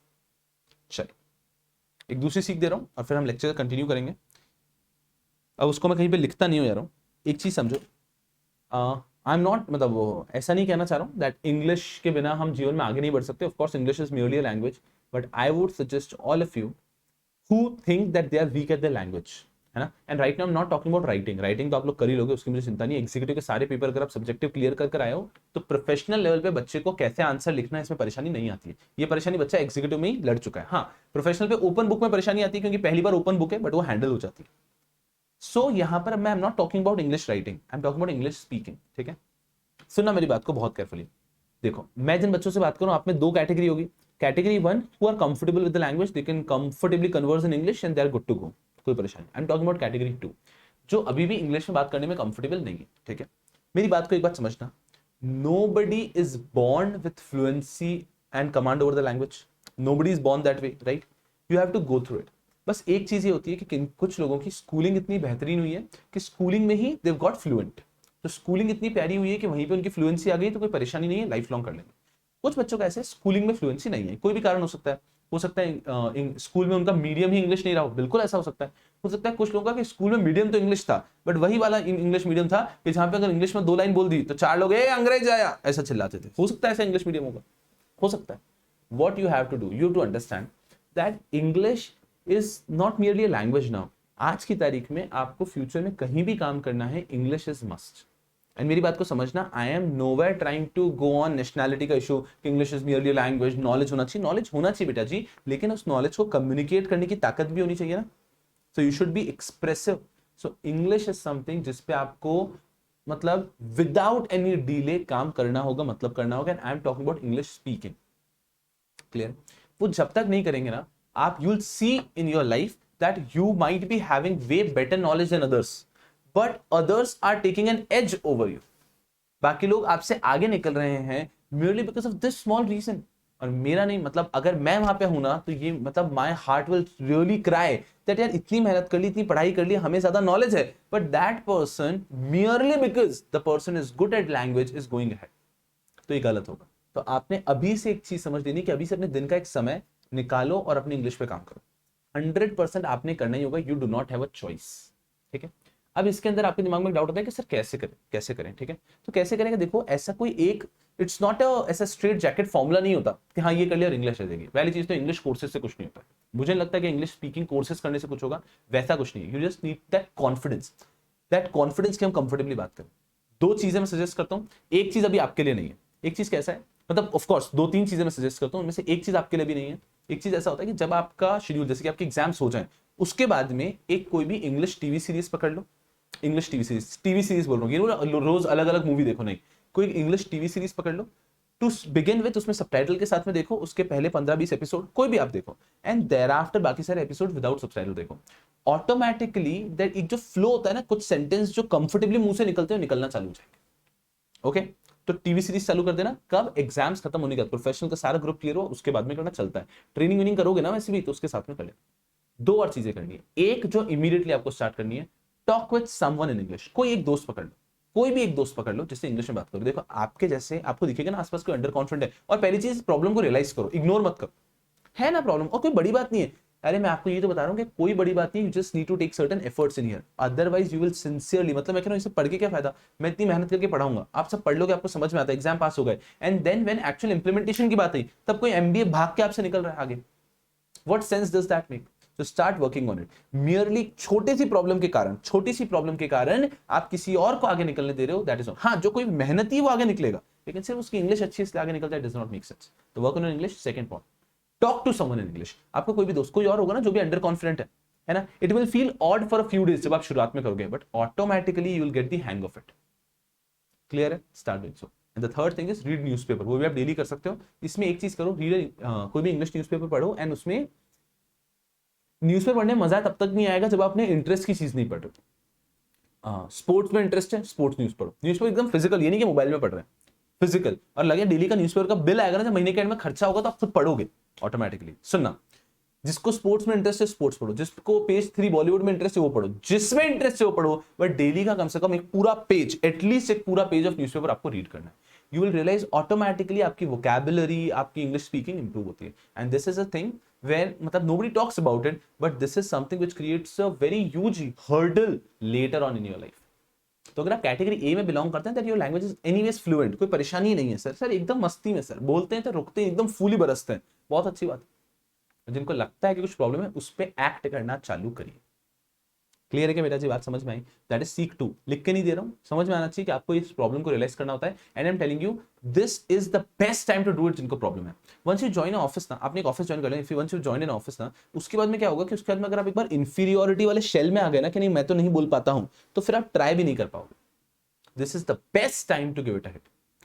चलिए एक दूसरी सीख दे रहा हूँ और फिर हम लेक्चर कंटिन्यू करेंगे। अब उसको मैं कहीं पे लिखता नहीं हूँ यार, एक चीज समझो, आई एम नॉट, मतलब वो ऐसा नहीं कहना चाह रहा हूँ दैट इंग्लिश के बिना हम जीवन में आगे नहीं बढ़ सकते, of course English is merely a language, but I would suggest all of you who think that they are weak at the language, है ना? And right now I am not talking about writing तो आप लोग कर ही लोगे, उसकी मुझे चिंता नहीं है। एग्जीक्यूटिव के सारे पेपर अगर आप सब्जेक्टिव क्लियर कर आए हो तो प्रोफेशनल लेवल पे बच्चे को कैसे आंसर लिखना है इसमें परेशानी नहीं आती है, ये परेशानी बच्चा एग्जीक्यूटिव में ही लड़ चुका है। हाँ, प्रोफेशनल पे ओपन बुक में परेशानी आती है क्योंकि पहली बार ओपन बुक है, बट वो हैंडल हो जाती है। सो यहाँ पर मैं am not talking about English writing, I am talking about English speaking, ठीक है? सुनना मेरी बात को बहुत केयरफुली। देखो मैं जिन बच्चों से बात करूं, आप में 2 कैटेगरी होगी। Category 1 who are comfortable with the language, they can comfortably converse in English and they are good to go, कोई परेशानी। I am talking about category 2 जो अभी भी इंग्लिश में बात करने में कंफर्टेबल नहीं है, ठीक है? मेरी बात को एक बात समझना, nobody is born with fluency and command over the language, nobody is born that way, right? You have to go through it. बस एक चीज ये होती है कि कुछ लोगों की स्कूलिंग इतनी बेहतरीन हुई है कि स्कूलिंग में ही दे गॉट फ्लुएंट, तो स्कूलिंग इतनी प्यारी हुई है कि वहीं पे उनकी फ्लुएंसी आ गई, तो कोई परेशानी नहीं है, लाइफ लॉन्ग कर लेंगे। कुछ बच्चों का ऐसे स्कूलिंग में फ्लुएंसी नहीं है, कोई भी कारण हो सकता है, स्कूल में उनका मीडियम ही इंग्लिश नहीं रहा हो, बिल्कुल ऐसा हो सकता है कुछ लोगों का कि स्कूल में मीडियम तो इंग्लिश था बट वही वाला इंग्लिश मीडियम था कि जहां पे अगर इंग्लिश में 2 लाइन बोल दी तो 4 लोग ए अंग्रेज आया ऐसा चिल्लाते थे, हो सकता है ऐसा इंग्लिश मीडियम होगा, हो सकता है। What you have to do, you to understand that English is not merely a language now. आज की तारीख में आपको फ्यूचर में कहीं भी काम करना है, इंग्लिश इज मस्ट। एंड मेरी बात को समझना, I am nowhere trying to go on nationality का issue, English is merely language, knowledge होना चाहिए, नॉलेज होना चाहिए बेटा जी, लेकिन उस नॉलेज को कम्युनिकेट करने की ताकत भी होनी चाहिए ना, so you should be expressive. So English is something जिसपे आपको मतलब विदाउट एनी डिले काम करना होगा, मतलब करना होगा, and I am talking about English speaking. Clear? वो जब तक नहीं करेंगे ना, आप you will see in your life that you might be having way better knowledge than others, but others are taking an edge over you. बाकी लोग आपसे आगे निकल रहे हैं merely because of this small reason। और मेरा नहीं, मतलब अगर मैं वहां पे हूं ना तो ये मतलब my heart will really cry that यार इतनी मेहनत कर ली, इतनी पढ़ाई कर ली, हमें ज्यादा नॉलेज है, but that person merely because the person is good at language is going ahead, तो ये गलत होगा। तो आपने अभी से एक चीज समझ लेनी कि अभी से अपने दिन का एक समय निकालो और अपनी इंग्लिश पे काम करो। 100% आपने करना ही होगा, you do not have a choice, ठीक है? अब इसके अंदर आपके दिमाग में डाउट होता है कि सर कैसे करें, ठीक है? तो कैसे करेंगे, देखो ऐसा कोई एक, इट्स नॉट ऐसा स्ट्रेट जैकेट फॉर्मूला नहीं होता कि हाँ ये कर लिया और इंग्लिश आ जाएगी। पहली चीज तो इंग्लिश कोर्सेज से कुछ नहीं होता, मुझे नहीं लगता कि इंग्लिश स्पीकिंग कोर्सेज करने से कुछ होगा, वैसा कुछ नहीं है। You just need that confidence कि हम कंफर्टेबली बात करें। 2 चीजें मैं सजेस्ट करता हूँ, एक चीज अभी आपके लिए नहीं है, एक चीज कैसा है, मतलब ऑफ कोर्स 2-3 चीजें मैं सजेस्ट करता हूँ, उनमें से एक चीज आपके लिए भी नहीं है। एक चीज ऐसा होता है कि जब आपका शेड्यूल, जैसे कि आपके एग्जाम्स हो जाए, उसके बाद में एक कोई भी इंग्लिश टीवी सीरीज पकड़ लो, इंग्लिश टीवी सीरीज बोल रहा हूँ, रोज अलग अलग मूवी देखो नहीं, कोई इंग्लिश टीवी सीरीज पकड़ लो, टू बिगिन विद उसमें सबटाइटल के साथ में देखो, उसके पहले 15-20 एपिसोड कोई भी आप देखो, एंड देयर आफ्टर बाकी सारे एपिसोड विदाउट सबटाइटल देखो। ऑटोमेटिकली दैट एक जो फ्लो होता है ना, कुछ सेंटेंस जो कंफर्टेबली मुंह से निकलते हैं निकलना चालू हो जाएंगे। ओके, तो टीवी सीरीज चालू कर देना, कब एग्जाम्स खत्म होने के बाद, प्रोफेशनल का सारा ग्रुप क्लियर हो उसके बाद में करना चलता है। ट्रेनिंग विनिंग करोगे ना वैसे भी, तो उसके साथ में कर लेना। 2 और चीजें करनी है, एक जो इमीडिएटली आपको स्टार्ट करनी है, talk with someone in English. कोई एक दोस्त पकड़ लो, कोई भी एक दोस्त पकड़ लो जिससे इंग्लिश में बात करो। देखो आपके जैसे आपको दिखेगा ना आसपास कोई अंडर कॉन्फिडेंट है, और पहली चीज प्रॉब्लम को रियलाइज करो, इग्नोर मत करो, है ना प्रॉब्लम, और कोई बड़ी बात नहीं है। अरे मैं आपको ये तो बता रहा हूँ कि कोई बड़ी बात नहीं, you just need to take certain efforts in here, otherwise you will sincerely, मतलब मैं कह रहा हूँ इसे पढ़ के क्या फायदा, मैं इतनी मेहनत करके पढ़ाऊंगा, आप सब पढ़ लोगे, आपको समझ में आता है, एग्जाम पास हो गए, and then when actual implementation की बात आई तब कोई एमबीए भाग के आपसे निकल रहा है आगे। What sense does that make? तो start working on it. Merely छोटी सी प्रॉब्लम के कारण, छोटी सी प्रॉब्लम के कारण आप किसी और को आगे निकलने दे रहे हो, दैट इज हाँ, जो कोई मेहनती है वो आगे निकलेगा, लेकिन सिर्फ उसकी इंग्लिश अच्छी इसलिए आगे निकलता है, डज नॉट मेक सेंस। तो work on English. Second point, talk to someone in English. आपको कोई भी दोस्त कोई और होगा ना जो भी अंडर कॉन्फिडेंट है ना, it will feel odd for a few days जब आप शुरुआत में करोगे, but automatically you will get the hang of it. Clear है? Start doing so. And the third thing is read newspaper. वो भी आप डेली कर सकते हो। इसमें एक चीज करो, रीड कोई भी इंग्लिश न्यूज़पेपर पढ़ो, एंड उसमें न्यूज़पेपर पढ़ने में मजा तब तक नहीं आएगा जब आपने इंटरेस्ट की चीज नहीं पढ़ रहे। स्पोर्ट्स में इंटरेस्ट है, स्पोर्ट्स न्यूज पढ़ो, न्यूज़पेपर एकदम फिजिकल, ये नहीं कि मोबाइल में पढ़ रहे हैं, फिजिकल। और लगे डेली का न्यूज़पेपर का बिल आएगा ना जब महीने के एंड में खर्चा होगा, तो आप खुद पढ़ोगे ऑटोमेटिकली। सुनना, जिसको स्पोर्ट्स में इंटरेस्ट है स्पोर्ट्स पढ़ो, जिसको पेज 3 बॉलीवुड में इंटरेस्ट है वो पढ़ो, जिसमें इंटरेस्ट है वो पढ़ो, बट डेली का कम से कम एक पूरा पेज, एटलीस्ट एक पूरा पेज ऑफ न्यूज़पेपर आपको रीड करना है। यू विल रियलाइज ऑटोमेटिकली आपकी वोकैबुलरी, आपकी इंग्लिश स्पीकिंग इंप्रूव होती है। And this is a thing where मतलब nobody talks about it, but this is something which creates a very huge hurdle later on in your life. तो अगर आप category A में belong करते हैं, that your language is anyways fluent, कोई परेशानी ही नहीं है सर एकदम मस्ती में सर बोलते हैं तो रुकते हैं, एकदम फूली बरसते हैं, बहुत अच्छी बात है। जिनको लगता है कि कुछ प्रॉब्लम है, उस पर एक्ट करना चालू करिए। क्लियर है क्या बेटा जी? बात समझ में आई? That is seek 2। लिख के नहीं दे रहा हूं, समझ में आना चाहिए कि आपको इस प्रॉब्लम को रियलाइज करना होता है। And I am telling you this is the best time to do it जिनको प्रॉब्लम है। वंस यू जॉइन ऑफिस ना, आपने एक ऑफिस ज्वाइन कर लिया, if once you join in office ना, उसके बाद में क्या होगा कि उसके बाद में अगर आप एक बार इंफीरियोरिटी वाले शेल में आ गए ना कि नहीं मैं तो नहीं बोल पाता हूं, तो फिर आप ट्राई भी नहीं कर पाओगे। This is the best time to give it a hit.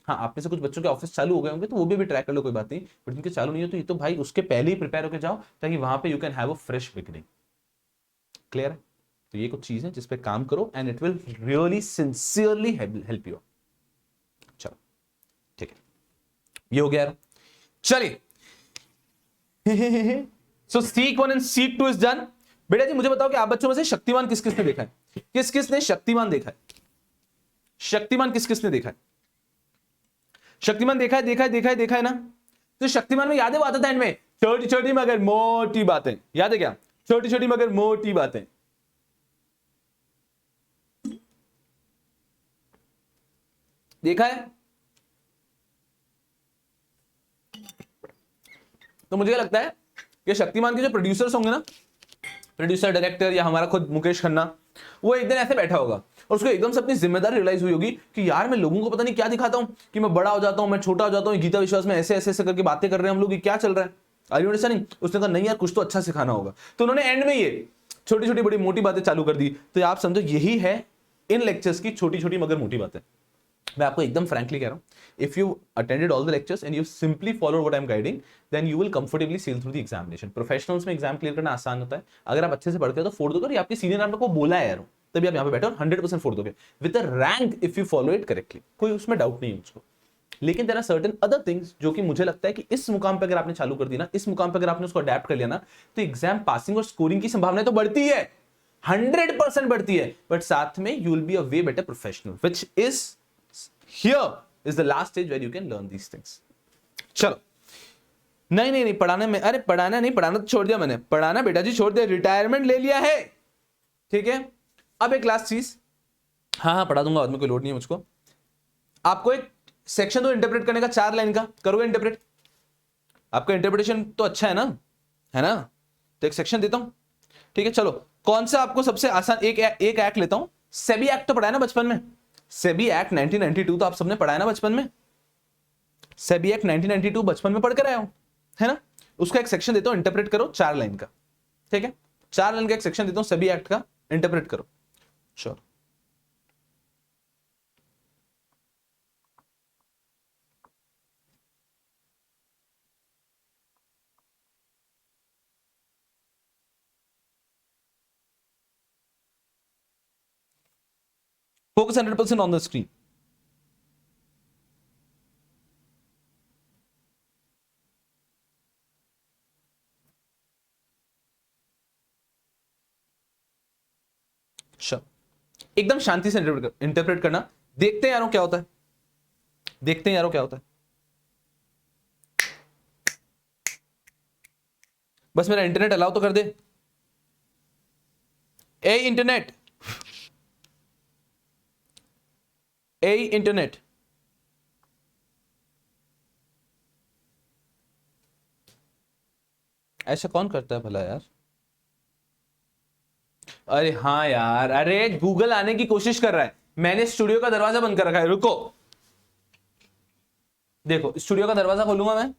हाँ, आप में से कुछ बच्चों के ऑफिस चालू हो गए होंगे तो वो भी ट्राई कर लो, कोई बात नहीं, बट जिनके चालू नहीं हो तो ये तो भाई उसके पहले ही प्रिपेयर होकर जाओ, ताकि वहां पे you can have a fresh beginning. Clear है? तो ये कुछ चीज है जिस पे काम करो, and it will really sincerely help you. चलो ठीक है, ये हो गया। चलिए so seek 1 and seek 2 is done. बेटा जी मुझे बताओ कि आप बच्चों में से शक्तिमान किस किसने देखा है? किस किसने शक्तिमान देखा है? शक्तिमान किस किसने देखा है? शक्तिमान देखा है, देखा है, देखा है, देखा है ना? तो शक्तिमान में याद है वो आता था एंड में, छोटी छोटी मगर मोटी बातें, याद है क्या? छोटी छोटी मगर मोटी बातें। देखा है? तो मुझे लगता है कि शक्तिमान के जो प्रोड्यूसर्स होंगे ना, प्रोड्यूसर डायरेक्टर या हमारा खुद मुकेश खन्ना, वो एक दिन ऐसे बैठा होगा और उसको एकदम से अपनी जिम्मेदारी रियलाइज हुई होगी कि यार मैं लोगों को पता नहीं क्या दिखाता हूं कि मैं बड़ा हो जाता हूं, मैं छोटा हो जाता हूं, गीता विश्वास में ऐसे ऐसे ऐसे करके बातें कर रहे हैं हम लोग, ये क्या चल रहा है? Are you understanding? उसने कहा नहीं यार कुछ तो अच्छा सिखाना होगा, तो उन्होंने एंड में ये छोटी छोटी बड़ी मोटी बातें चालू कर दी। तो आप समझो यही है इन लेक्चर्स की छोटी छोटी मगर मोटी बातें। मैं आपको एकदम फ्रैंकली कह रहा हूं, if you attended all the lectures and you simply follow what I am guiding, then you will comfortably sail through the examination. Professionals में एग्जाम क्लियर करना आसान होता है, अगर आप अच्छे से पढ़ते हो तो फोड़ दोगे, और आपके सीनियर आपको बोला है यार, तभी आप यहां पे बैठे और 100% फोड़ दोगे with a rank if you follow it correctly, कोई उसमें डाउट नहीं है मुझको। लेकिन there are certain other things जो कि मुझे लगता है कि इस मुकाम पे अगर आपने चालू कर दी ना, इस मुकाम पे अगर आपने उसको अडेप्ट कर लिया ना, तो एग्जाम पासिंग और स्कोरिंग की संभावना तो बढ़ती है, 100% बढ़ती है, बट साथ में you will be a way better professional, which is here is the last stage where you can learn these things. चलो, नहीं नहीं नहीं पढ़ाने में, अरे पढ़ाना नहीं, पढ़ाना तो छोड़ दिया मैंने, पढ़ाना बेटा जी छोड़ दिया, रिटायरमेंट ले लिया है, ठीक है। अब एक लास्ट चीज, हाँ हाँ पढ़ा दूंगा बाद में, कोई लोड नहीं है मुझको। आपको एक सेक्शन दो इंटरप्रेट करने का, 4 लाइन का, करोगे इंटरप्रेट? आपका इंटरप्रिटेशन तो अच्छा है ना, है ना? तो एक सेक्शन देता हूं, ठीक है। चलो, कौन सा आपको सबसे आसान, एक एक्ट लेता हूं। सेबी एक्ट तो पढ़ा है ना बचपन में, सेबी एक्ट 1992 तो आप सबने पढ़ा है ना बचपन में, सेबी एक्ट 1992 बचपन में पढ़ कर आया हूं, है ना? उसका एक सेक्शन देता हूं, इंटरप्रेट करो 4 लाइन का, ठीक है। 4 लाइन का एक सेक्शन देता हूं सेबी एक्ट का, इंटरप्रेट करो। Sure. Focus 100% on the screen. Sure. एकदम शांति से इंटरप्रेट करना। देखते हैं यारों क्या होता है, देखते हैं यारों क्या होता है। बस मेरा इंटरनेट अलाउ तो कर दे। ए इंटरनेट, ए इंटरनेट, ऐसा कौन करता है भला यार? अरे हाँ यार, अरे गूगल आने की कोशिश कर रहा है, मैंने स्टूडियो का दरवाजा बंद कर रखा है। रुको, देखो स्टूडियो का दरवाजा खोलूंगा मैं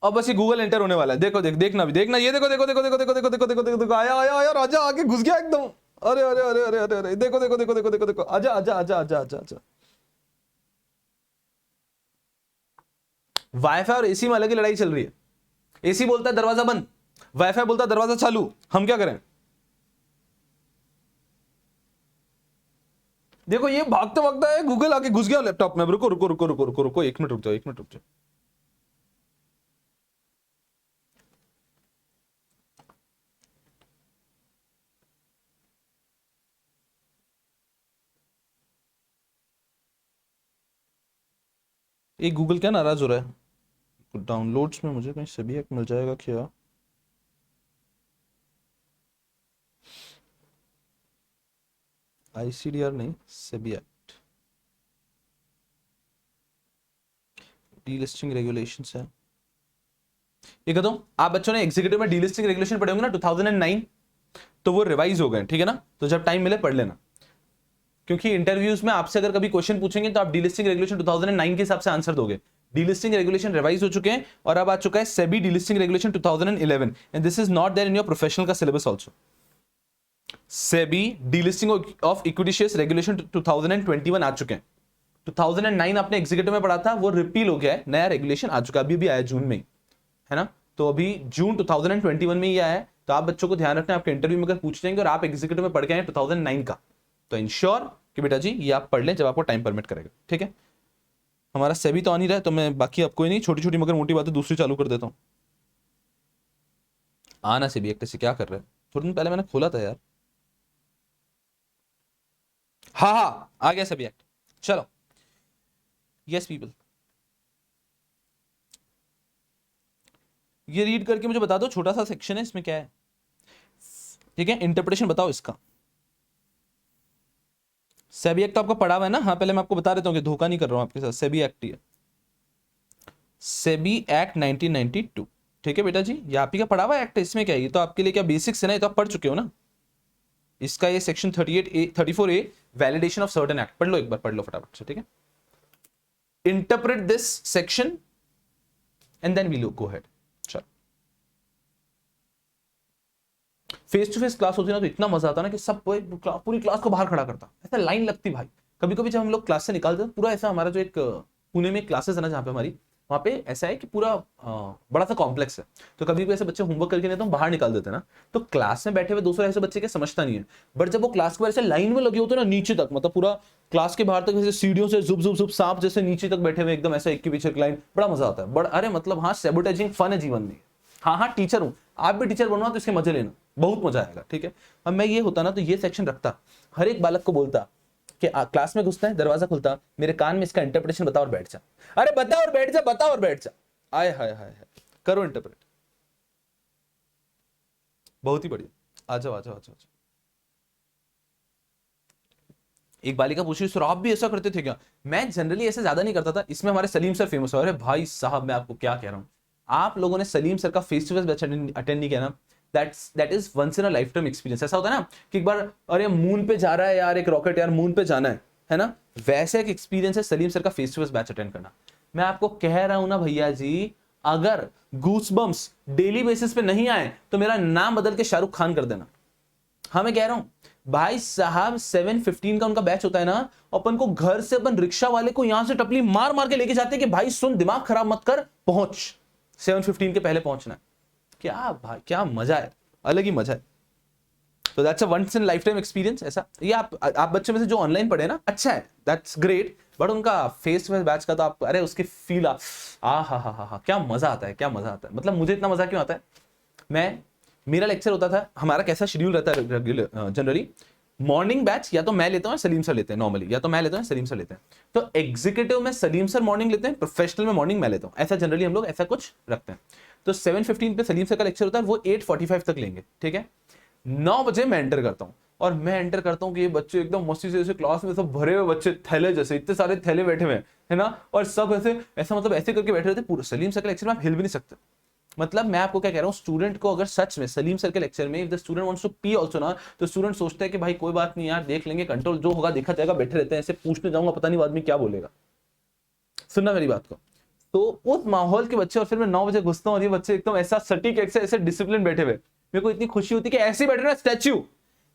और बस ये गूगल एंटर होने वाला है। देखो देखना भी, देखना ये, देखो देखो देखो देखो देखो देखो देखो देखो देखो देखो, आया आया आया, राजा आके घुस गया एकदम। अरे अरे अरे अरे अरे अरे, देखो देखो देखो देखो देखो देखो, आजा आजा आजा आजा आजा आजा। वाईफाई और एसी में अलग ही लड़ाई चल रही है। एसी बोलता है दरवाजा बंद, वाईफाई बोलता है दरवाजा चालू, हम क्या करें? देखो ये भागता भागता है, गूगल आके घुस गया लैपटॉप में। रुको रुको रुको रुको रुको रुको, 1 मिनट रुक जाओ, 1 मिनट रुक जाओ। ये गूगल क्या नाराज हो रहा है? डाउनलोड्स में मुझे कहीं सभी एक मिल जाएगा क्या? ICDR नहीं, सभी एक्ट, डीलिस्टिंग रेगुलेशंस है। ये कहता हूं, आप बच्चों ने एग्जीक्यूटिव में डीलिस्टिंग रेगुलेशन पढ़े होंगे ना 2009, तो वो रिवाइज हो गए, ठीक है ना? तो जब टाइम मिले पढ़ लेना, क्योंकि इंटरव्यूज में आपसे अगर कभी क्वेश्चन पूछेंगे तो आप डीलिस्टिंग रेगुलेशन 2009 के हिसाब से आंसर दोगे। डीलिस्टिंग रेगुलेशन रिवाइज हो चुके हैं और अब आ चुका है SEBI delisting regulation 2011, and this is not there in your professional का syllabus also. SEBI delisting of equity shares regulation 2021 आ चुके हैं। 2009 आपने एग्जीक्यूटिव में पढ़ा था, वो रिपील हो गया है, नया रेगुलेशन आ चुका है, अभी भी आया जून में, है ना? तो अभी जून 2021 में ही आया है। तो आप बच्चों को ध्यान रखना, आपके इंटरव्यू में अगर पूछ लेंगे और आप एग्जीक्यूटिव में पढ़ के आए 2009 का, तो इंश्योर कि बेटा जी ये आप पढ़ लें जब आपको टाइम परमिट करेगा, ठीक है? हमारा सेबी तो आ नहीं रहा है, तो मैं बाकी आपको ही नहीं, छोटी छोटी मगर मोटी बातें दूसरी चालू कर देता हूँ। आना सेबी एक्ट से क्या कर रहे हैं? थोड़े दिन पहले मैंने खोला था यार। हाँ हाँ आ गया सेबी एक्ट, चलो। यस पीपल, ये रीड करके मुझे बता दो, छोटा सा सेक्शन है, इसमें क्या है, ठीक है? इंटरप्रिटेशन बताओ इसका। सेबी एक्ट तो आपका पढ़ा हुआ है ना? हाँ, पहले मैं आपको बता देता हूँ कि धोखा नहीं कर रहा हूँ आपके साथ। सेबी एक्ट ही है, सेबी एक्ट 1992, ठीक है बेटा जी? ये आप ही का पढ़ा हुआ एक्ट है, इसमें क्या है? ये तो आपके लिए क्या बेसिक्स है ना, ये तो आप पढ़ चुके हो ना। इसका ये section 34A validation of certain act, पढ़ लो एक बार, पढ़ लो फटाफट से, ठीक है? Interpret this section and then we go ahead. चलो, फेस टू फेस क्लास होती ना तो इतना मजा आता ना कि सब पूरी क्लास को बाहर खड़ा करता, ऐसा लाइन लगती भाई। कभी कभी जब हम लोग क्लास से निकालते हैं पूरा ऐसा, हमारा जो एक पुणे में क्लासेस है ना जहाँ पे हमारी, वहाँ पे ऐसा है कि पूरा बड़ा सा कॉम्प्लेक्स है, तो कभी भी ऐसे बच्चे होमवर्क करके नहीं तो हम बाहर निकाल देते हैं ना, तो क्लास में बैठे हुए दूसरे ऐसे बच्चे के समझता नहीं है, बट जब वो क्लास के बाहर ऐसे लाइन में लगे होते हैं ना नीचे तक, मतलब पूरा क्लास के बाहर तक ऐसे सीढ़ियों से जुब जुब जुब सांप जैसे नीचे तक बैठे हुए एकदम ऐसे एक के पीछे एक लाइन, बड़ा मजा आता है। बड़ा, अरे मतलब हाँ, सेबोटाइजिंग फन है जीवन में। हाँ हाँ, टीचर हूँ, आप भी टीचर बनवा तो इसके मजे लेना, बहुत मजा आएगा, ठीक है? अब मैं ये होता ना तो ये सेक्शन रखता, हर एक बालक को बोलता कि क्लास में घुसता है, दरवाजा खुलता, मेरे कान में इसका इंटरप्रिटेशन बताओ और बैठ जा। अरे बता और बैठ जा, बता और बैठ जा, आय हाय हाय हाय, करो इंटरप्रेट। बहुत ही बढ़िया, आ जाओ आ जाओ आ जाओ। एक बालिका पूछ रही, सर आप भी ऐसा करते थे क्या? मैं जनरली ऐसा ज्यादा नहीं करता था, इसमें हमारे सलीम सर फेमस है। अरे भाई साहब, मैं आपको क्या कह रहा हूं, आप लोगों ने सलीम सर का face to face batch attend नहीं किया ना, that is once in a lifetime experience. ऐसा होता है ना कि एक बार, अरे मून पे जा रहा है यार एक रॉकेट, यार मून पे जाना है ना? वैसे एक एक्सपीरियंस है सलीम सर का face to face batch attend करना। मैं आपको कह रहा हूं ना भैया जी, अगर गूसबम्स डेली बेसिस पे नहीं आए तो मेरा नाम बदल के शाहरुख खान कर देना। हाँ मैं कह रहा हूं भाई साहब, 7:15 का उनका बैच होता है ना, अपन को घर से अपन रिक्शा वाले को यहां से टपली मार मार के लेके जाते हैं कि भाई सुन, दिमाग खराब मत कर, पहुंच 7:15 के पहले पहुंचना है। क्या भाई, क्या मजा है, अलग ही मजा है। तो that's a once in lifetime experience. ऐसा ये आप बच्चे में से जो ऑनलाइन पढ़े ना, अच्छा है, दैट्स ग्रेट, बट उनका फेस टू फेस बैच का तो आप, अरे उसकी फील आ हा हा हा हा, क्या मजा आता है, क्या मजा आता है। मतलब मुझे इतना मजा क्यों आता है, मेरा लेक्चर होता था, हमारा कैसा शेड्यूल रहता है जनरली, मॉर्निंग बैच या तो मैं लेता हूं सलीम सर लेते हैं नॉर्मली, या तो मैं लेता हूं सलीम सर लेते हैं। तो एग्जीक्यूटिव में सलीम सर मॉर्निंग लेते हैं, प्रोफेशनल में मॉर्निंग मैं लेता हूं, ऐसा जनरली हम लोग ऐसा कुछ रखते हैं। तो 7:15 पे सलीम सर का लेक्चर होता है, वो 8:45 तक लेंगे, ठीक है। 9 बजे मैं एंटर करता हूं, और मैं एंटर करता हूं कि ये बच्चे एकदम मस्ती से, क्लास में सब भरे हुए बच्चे, थैले जैसे, इतने सारे थैले बैठे हुए हैं, है ना, और सब ऐसे ऐसा मतलब ऐसे करके बैठे रहते। पूरा सलीम सर का लेक्चर में आप हिल भी नहीं सकते। मतलब मैं आपको क्या कह रहा हूँ, स्टूडेंट को अगर सच में सलीम सर के लेक्चर में if the student wants to pee also ना, तो स्टूडेंट सोचता है कि भाई कोई बात नहीं यार, देख लेंगे, कंट्रोल जो होगा देखा जाएगा, बैठे रहते हैं, ऐसे पूछने जाऊंगा पता नहीं आदमी क्या बोलेगा। सुनना मेरी बात को। तो उस माहौल के बच्चे, और फिर मैं 9 बजे घुसता हूँ और ये बच्चे एकदम ऐसा सटीक, ऐसे डिसिप्लिन बैठे हुए, मेरे को इतनी खुशी होती है कि ऐसे ही बैठे ना स्टैच्यू।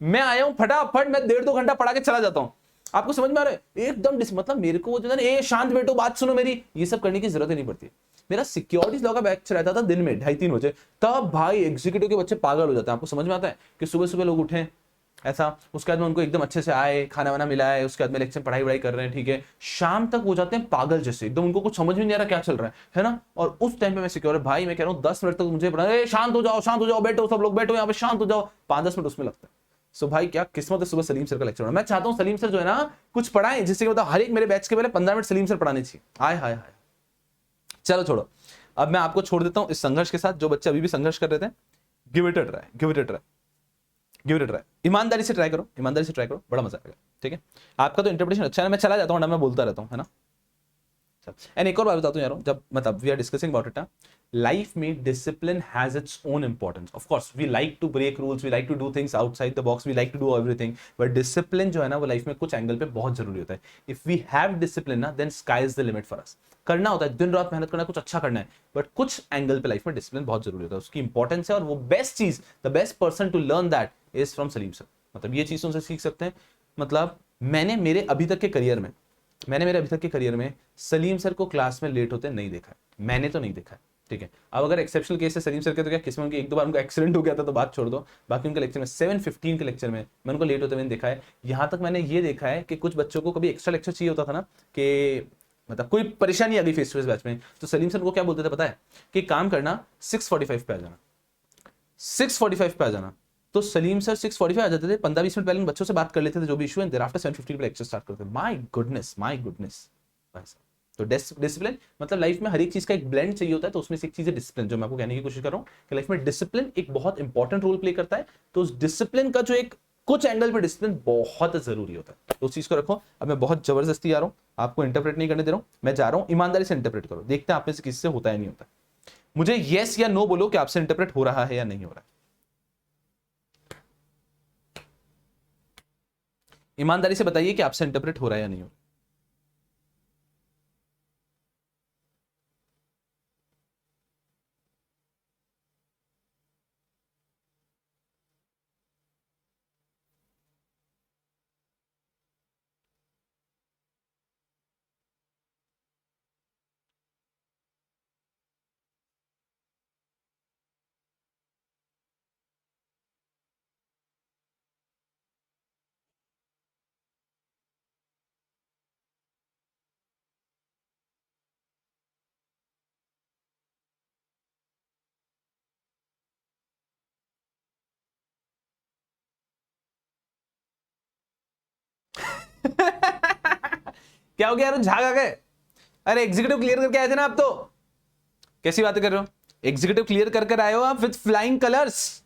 मैं आया हूँ फटाफट, मैं 1.5-2 घंटा पढ़ा के चला जाता हूँ। आपको समझ में आ रहा है एकदम मतलब मेरे को वो जो है ना, ए शांत बैठो बात सुनो मेरी, ये सब करने की जरूरत ही नहीं पड़ती। मेरा सिक्योरिटीज लॉ का बैच रहता था दिन में 2:30-3 बजे, तब भाई एग्जीक्यूटिव के बच्चे पागल हो जाते हैं। आपको समझ में आता है कि सुबह सुबह लोग उठे ऐसा, उसके बाद में उनको एकदम अच्छे से आए, खाना वाना मिला है, उसके बाद में लेक्चर पढ़ाई वढ़ाई कर रहे हैं, ठीक है, शाम तक हो जाते हैं पागल जैसे, एकदम उनको कुछ समझ में नहीं आ रहा क्या चल रहा है ना। और उस टाइम पे मैं सिक्योर भाई, मैं कह रहा हूँ 10 मिनट तक मुझे पढ़ा, शांत हो जाओ, शांत हो जाओ, बैठो सब लोग बैठो यहाँ पे, शांत हो जाओ, 5-10 मिनट उसमें लगता है। सो भाई क्या किस्मत है सुबह सलीम सर का लेक्चर। मैं चाहता हूँ सलीम सर जो है ना कुछ पढ़ाए, जिससे मतलब हर एक मेरे बैच के पहले 15 मिनट सलीम सर पढ़ाने चाहिए। हाय हाय हाय। चलो छोड़ो, अब मैं आपको छोड़ देता हूँ इस संघर्ष के साथ। जो बच्चे अभी भी संघर्ष कर रहे थे, give it a try, give it a try, give it a try. ईमानदारी से ट्राई करो, ईमानदारी से ट्राई करो, बड़ा मजा आएगा, ठीक है। आपका तो इंटरप्रिटेशन अच्छा है ना, मैं चला जाता हूँ ना, मैं बोलता रहता हूँ, है ना। एंड एक और बात बताता हूँ यार, जब मतलब we are discussing about it, life में discipline has its own importance. Of course we like to break rules, we like to do things outside the box, we like to do everything, but discipline जो है ना वो life में कुछ angle पे बहुत जरूरी होता है। इफ वी हैव डिसिप्लिन ना, then sky is the limit for us. करना होता है, दिन रात मेहनत करना, कुछ अच्छा करना है, बट कुछ एंगल पे लाइफ में डिसिप्लिन बहुत जरूरी होता है, उसकी इंपॉर्टेंस है। और वो बेस्ट चीज, the best person to learn that is from Salim sir. मतलब ये चीज उनसे सीख सकते हैं। मतलब मैंने मेरे अभी तक के करियर में, सलीम सर को क्लास में लेट होते नहीं देखा है, मैंने तो नहीं देखा है, ठीक है। अब अगर एक्सेप्शनल केस है सलीम सर के, तो क्या किस्मत उनकी 1-2 बार उनको एक्सीडेंट हो गया था तो बात छोड़ दो, बाकी उनके लेक्चर में 7:15 के लेक्चर में मैं उनको लेट होते मैंने देखा है। यहां तक मैंने ये देखा है कि कुछ बच्चों को कभी एक्स्ट्रा लेक्चर चाहिए होता था ना, कि मतलब कोई परेशानी आ गई फेस टू फेस बैच में, तो सलीम सर को क्या बोलते थे पता है, कि काम करना 6:45 पे आ जाना, 6:45 पे आ जाना। तो सलीम सर 6:45 आ जाते थे, 15-20 मिनट पहले उन बच्चों से बात कर लेते थे जो भी इशू है, देयर आफ्टर 7:15 पे लेक्चर स्टार्ट करते थे। माय गुडनेस, माय गुडनेस भाई साहब। तो डिसिप्लिन मतलब लाइफ में हर एक चीज का एक ब्लेंड चाहिए होता है, तो उसमें से एक चीज है डिसिप्लिन, जो मैं आपको कहने की कोशिश कर रहा हूं कि लाइफ में डिसिप्लिन एक बहुत इंपॉर्टेंट रोल प्ले करता है। तो उस डिसिप्लिन का जो एक कुछ एंगल पे डिसिप्लिन बहुत जरूरी होता है, तो उस चीज को रखो। अब मैं बहुत जबरदस्ती आ रहा हूं, आपको इंटरप्रेट नहीं करने दे रहा हूं, मैं जा रहा हूं, ईमानदारी से इंटरप्रेट करो, देखते हैं आप में से किसी से होता है नहीं होता। मुझे यस या नो बोलो कि आपसे इंटरप्रेट हो रहा है या नहीं हो रहा है। ईमानदारी से बताइए कि आपसे इंटरप्रेट हो रहा है या नहीं हो रहा है। क्या हो गया यार, झाग आ गए? अरे एग्जीक्यूटिव क्लियर करके आए थे ना आप तो, कैसी बातें कर रहे हो? एग्जीक्यूटिव क्लियर कर कर आए हो आप विद फ्लाइंग कलर्स।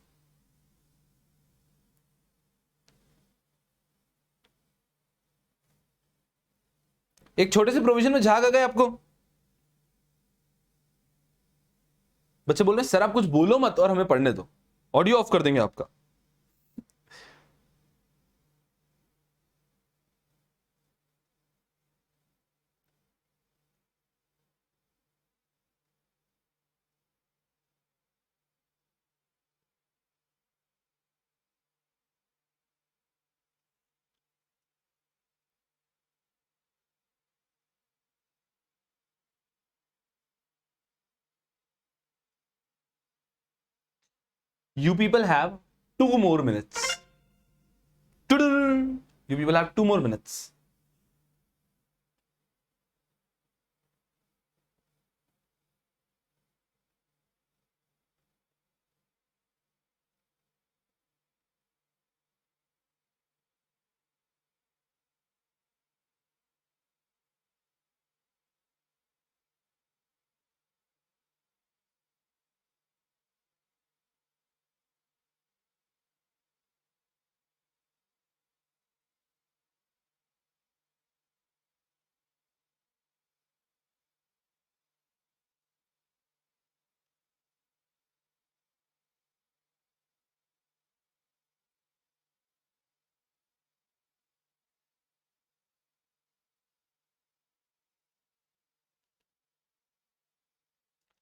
एक छोटे से प्रोविजन में झाग आ गए आपको। बच्चे बोल रहे हैं सर आप कुछ बोलो मत और हमें पढ़ने दो, ऑडियो ऑफ कर देंगे आपका। You people have 2 more minutes. You people have 2 more minutes.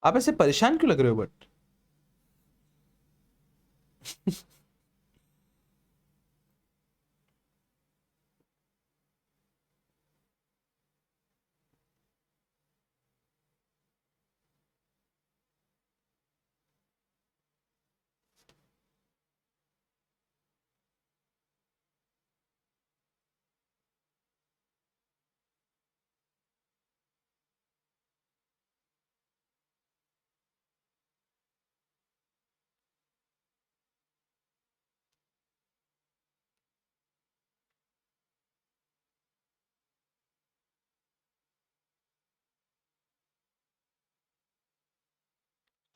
आप ऐसे परेशान क्यों लग रहे हो बट?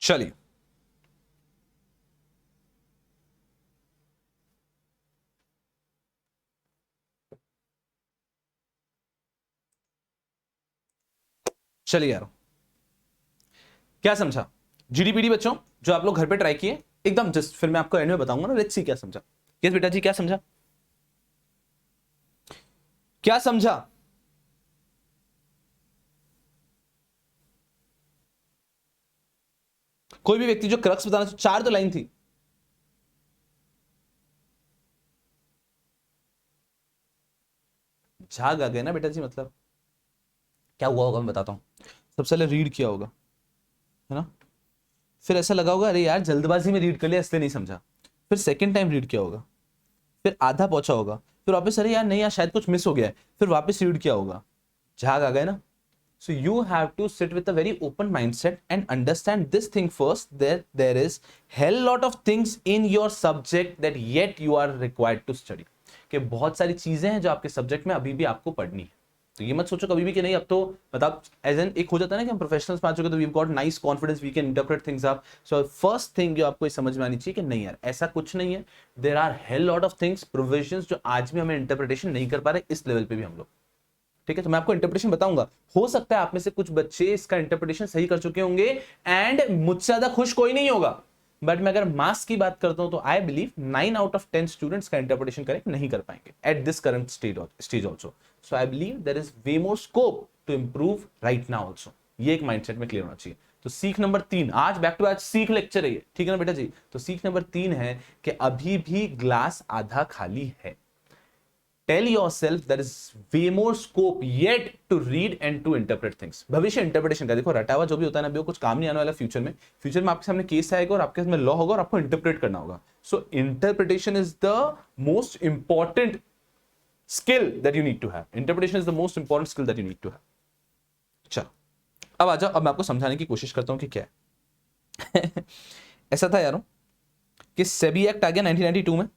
चलिए, चलिए यार, क्या समझा जीडीपीडी बच्चों, जो आप लोग घर पे ट्राई किए एकदम जस्ट, फिर मैं आपको एंड में बताऊंगा ना, लेट्स सी क्या समझा। यस बेटा जी, क्या समझा, क्या समझा? कोई भी व्यक्ति जो क्रक्स बताना, चार तो लाइन थी। झाग आ गए ना बेटा जी, मतलब क्या हुआ होगा मैं बताता हूं। सबसे पहले रीड किया होगा, है ना, फिर ऐसा लगा होगा अरे यार जल्दबाजी में रीड कर लिया इसलिए नहीं समझा, फिर सेकंड टाइम रीड किया होगा, फिर आधा पहुंचा होगा, फिर वापस अरे यार नहीं यार शायद कुछ मिस हो गया है, फिर वापस रीड किया होगा। झाग आ गए ना। So you have to sit with a very open mindset and understand this thing first, that there is hell lot of things in your subject that yet you are required to study। कि बहुत सारी चीजें हैं जो आपके subject में अभी भी आपको पढ़नी है। तो ये मत सोचो कभी भी कि नहीं अब तो मतलब एज एन एक हो जाता है ना कि हम प्रोफेशनल्स में आ चुके तो we got nice confidence, we can interpret things up. So first thing जो आपको समझ में आनी चाहिए कि नहीं यार ऐसा कुछ नहीं है, there are hell lot of things, provisions जो आज भी हमें इंटरप्रिटेशन नहीं कर पा रहे इस लेवल पे भी हम लोग। ठीक है, तो मैं आपको इंटरप्रिटेशन बताऊंगा, हो सकता है आप में से कुछ बच्चे इसका इंटरप्रिटेशन सही कर चुके होंगे एंड मुझसे ज्यादा खुश कोई नहीं होगा, बट मैं अगर मार्क्स की बात करता हूं तो I believe 9 out of 10 students का इंटरप्रिटेशन करेक्ट नहीं कर पाएंगे at this current stage also. So I believe there is way more scope to improve right now also. ये एक माइंडसेट में क्लियर होना चाहिए। तो सीख नंबर 3, आज बैक टू आज सीख लेक्चर है ये, ठीक है ना बेटा जी। तो सीख नंबर 3 है कि अभी भी ग्लास आधा खाली है। Tell yourself there is way more scope yet to read and to interpret things। भविष्य इंटरप्रिटेशन का देखो रटा हुआ जो भी होता है ना, वो कुछ काम नहीं आने वाला फ्यूचर में। फ्यूचर में आपके सामने केस आएगा और आपके सामने लॉ होगा और आपको इंटरप्रेट करना होगा। So interpretation is the most important skill that you need to have. Interpretation is the most important skill that you need to have. चलो अब आ जाओ, अब मैं आपको समझाने की कोशिश करता हूं कि क्या है। ऐसा था यारों कि सेबी एक्ट आ गया 1992 में।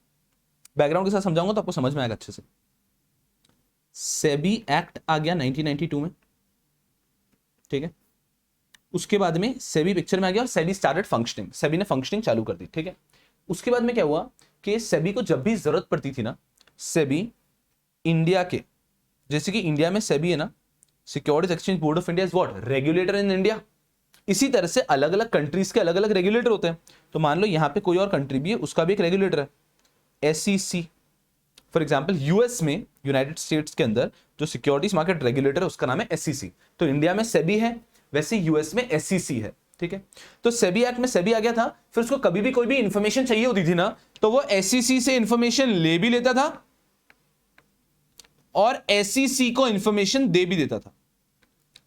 बैकग्राउंड के साथ समझाऊंगा तो आपको समझ में आएगा अच्छे से। सेबी एक्ट आ गया 1992 में, ठीक है। उसके बाद में सेबी पिक्चर में आ गया और सेबी स्टार्टेड फंक्शनिंग, सेबी ने फंक्शनिंग चालू कर दी, ठीक है। उसके बाद में क्या हुआ कि सेबी को जब भी जरूरत पड़ती थी ना, सेबी इंडिया के, जैसे कि इंडिया में सेबी है ना, securities exchange board of India is what, regulator in India. इसी तरह से अलग अलग कंट्रीज के अलग अलग रेगुलेटर होते हैं। तो मान लो यहां पे कोई और कंट्री भी है, उसका भी एक रेगुलेटर है, एसईसी। फॉर एग्जाम्पल यूएस में, यूनाइटेड स्टेट्स के अंदर जो सिक्योरिटीज मार्केट रेगुलेटर है उसका नाम है एसईसी। तो इंडिया में सेबी है, वैसे यूएस में एसईसी है, ठीक है। तो सेबी एक्ट में सेबी आ गया था, फिर उसको कभी भी कोई भी इंफॉर्मेशन चाहिए होती थी ना, तो वो एसईसी से इंफॉर्मेशन ले भी लेता था और एसईसी को इंफॉर्मेशन दे भी देता था।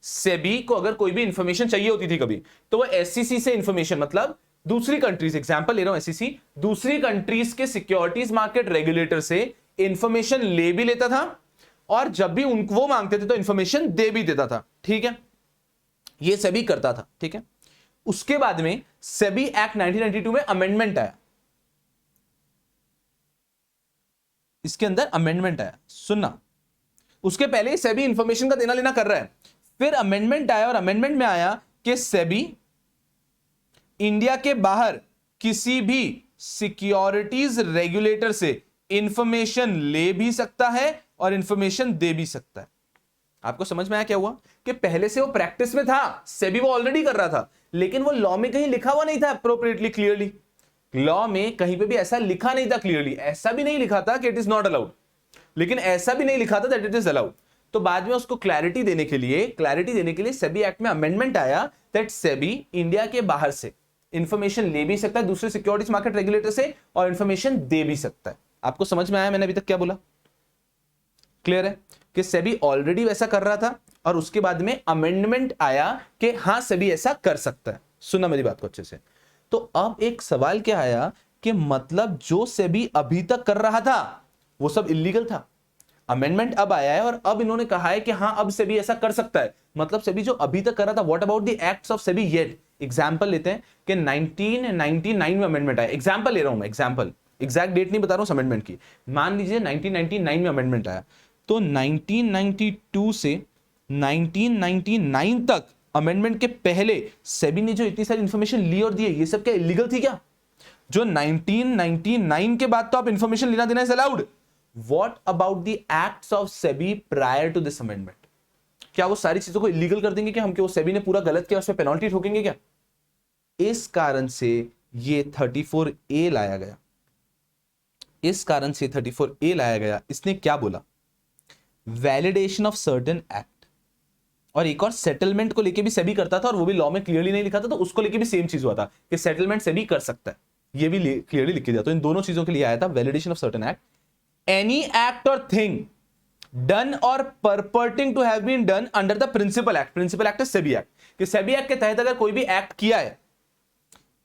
सेबी को अगर कोई भी इंफॉर्मेशन चाहिए होती थी कभी, तो वो एसईसी से इंफॉर्मेशन, मतलब दूसरी कंट्रीज, एग्जांपल ले रहा हूं एसईसी, दूसरी कंट्रीज के सिक्योरिटीज मार्केट रेगुलेटर से इंफॉर्मेशन ले भी लेता था और जब भी उनको वो मांगते थे तो इंफॉर्मेशन दे भी देता था, ठीक है। ये सेबी करता था, ठीक है। उसके बाद में सेबी एक्ट 1992 में अमेंडमेंट आया, इसके अंदर अमेंडमेंट आया, सुनना। उसके पहले सेबी इंफॉर्मेशन का देना लेना कर रहा है, फिर अमेंडमेंट आया और अमेंडमेंट में आया कि सेबी इंडिया के बाहर किसी भी सिक्योरिटीज रेगुलेटर से इंफॉर्मेशन ले भी सकता है और इंफॉर्मेशन दे भी सकता है। आपको समझ में आया क्या हुआ कि पहले से वो प्रैक्टिस में था, सेबी वो ऑलरेडी कर रहा था, लेकिन वो लॉ में कहीं लिखा हुआ नहीं था अप्रोप्रिएटली, क्लियरली। लॉ में कहीं पे भी ऐसा लिखा नहीं था क्लियरली, ऐसा भी नहीं लिखा था कि इट इज नॉट अलाउड, लेकिन ऐसा भी नहीं लिखा था दैट इट इज अलाउड। तो बाद में उसको क्लैरिटी देने के लिए सेबी एक्ट में अमेंडमेंट आया दैट सेबी इंडिया के बाहर से इंफॉर्मेशन ले भी सकता है दूसरे सिक्योरिटीज मार्केट रेगुलेटर से और इंफॉर्मेशन दे भी सकता है। आपको समझ में आया मैंने अभी तक क्या बोला? क्लियर है कि सेबी ऑलरेडी वैसा कर रहा था और उसके बाद में अमेंडमेंट आया कि हां सेबी ऐसा कर सकता है। सुनना मेरी बात को अच्छे से। तो अब एक सवाल क्या आया कि मतलब जो सेबी अभी तक कर रहा था वो सब इलीगल था, अमेंडमेंट अब आया है और अब इन्होंने कहा है कि हां अब सेबी ऐसा कर सकता है। मतलब सेबी जो अभी तक कर रहा था, what about the acts of SEBI yet? Example लेते हैं कि 1999 में अमेंडमेंट आया, एग्जांपल ले रहा हूं मैं, एग्जांपल, एग्जैक्ट डेट नहीं बता रहा हूं अमेंडमेंट की। मान लीजिए 1999 में अमेंडमेंट आया, तो 1992 से 1999 तक अमेंडमेंट के पहले सेबी ने जो इतनी सारी इंफॉर्मेशन ली और दी है, ये सब क्या इलीगल थी क्या? जो 1999 के बाद तो आप इंफॉर्मेशन लेना देना is allowed, what about the acts of SEBI prior to this amendment? क्या वो सारी चीजों को इलीगल कर देंगे क्या? हम वो सेबी ने पूरा गलत किया उस पर पेनल्टी ठोकेंगे क्या? इस कारण से ये 34A लाया गया, इस कारण से 34A लाया गया। इसने क्या बोला? वैलिडेशन ऑफ सर्टेन एक्ट, और एक और सेटलमेंट को लेके भी सेबी करता था और वो भी लॉ में क्लियरली नहीं लिखा था, तो उसको लेके भी सेम चीज हुआ था कि सेटलमेंट सेबी कर सकता है, ये भी क्लियरली लिख के दिया। तो इन दोनों चीजों के लिए आया था validation of certain act, any act और थिंग डन और purporting to have been done under the principal act, principal act है सेबी एक्ट, कि सेबी एक्ट के तहत अगर कोई भी एक्ट किया है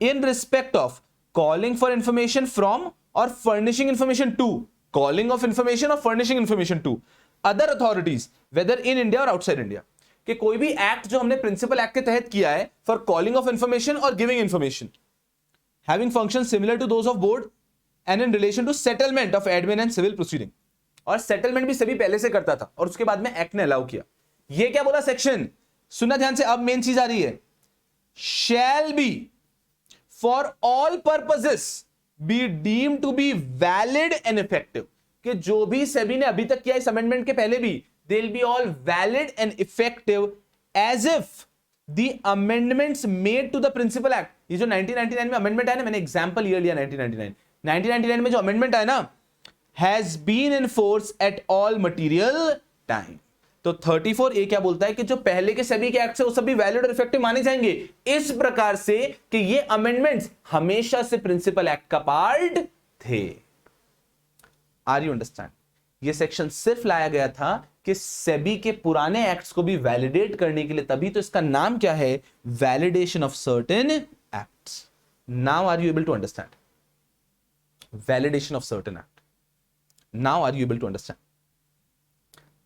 in respect of calling for information from or furnishing information to, calling of information or furnishing information to other authorities whether in India or outside India, कि कोई भी एक्ट जो हमने प्रिंसिपल एक्ट के तहत किया है फॉर कॉलिंग ऑफ इंफॉर्मेशन और giving information, having function similar to those of board and in relation to settlement of admin and civil proceeding, और सेटलमेंट भी सभी पहले से करता था और उसके बाद में एक्ट ने अलाउ किया। ये क्या बोला सेक्शन? सुनना ध्यान से, अब मेन चीज आ रही है, shall be for all purposes be deemed to be valid and effective, कि जो भी सेबी ने अभी तक किया इस अमेंडमेंट के पहले भी, they will be all valid and effective as if the amendments made to the principal act. ये जो 1999 में अमेंडमेंट आया ना, मैंने एग्जांपल ईयर लिया 1999 में जो अमेंडमेंट आया ना, has been in force at all material time। तो 34A क्या बोलता है कि जो पहले के सभी के एक्ट से वो सभी वैलिड और इफेक्टिव माने जाएंगे, इस प्रकार से कि ये अमेंडमेंट्स हमेशा से प्रिंसिपल एक्ट का पार्ट थे। Are you understand? ये सेक्शन सिर्फ लाया गया था कि सेबी के पुराने एक्ट्स को भी वैलिडेट करने के लिए, तभी तो इसका नाम क्या है? Validation of certain acts. Now are you able to understand? Validation of certain act, now are you able to understand?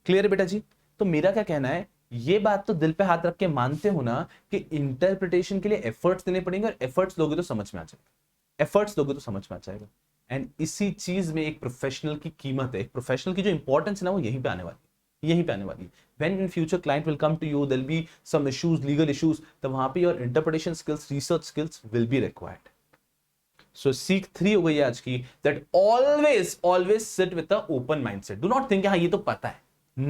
Clear है बेटा जी? तो मेरा क्या कहना है, ये बात तो दिल पे हाथ रख के मानते हो ना कि इंटरप्रिटेशन के लिए एफर्ट्स देने पड़ेंगे, और एफर्ट्स दोगे तो समझ में आ जाएगा, एफर्ट्स दोगे तो समझ में आ जाएगा। एंड इसी चीज में एक प्रोफेशनल की कीमत है, एक प्रोफेशनल की जो इंपॉर्टेंस है ना, वो यहीं पे आने वाली है, यहीं पे आने वाली है। When in future client will come to you, there will be some issues, legal issues, तो वहां पे your interpretation skills, research skills will be required. So सीख 3 हो गई आज की, that always sit with the open mindset. Do not think हाँ ये तो पता है,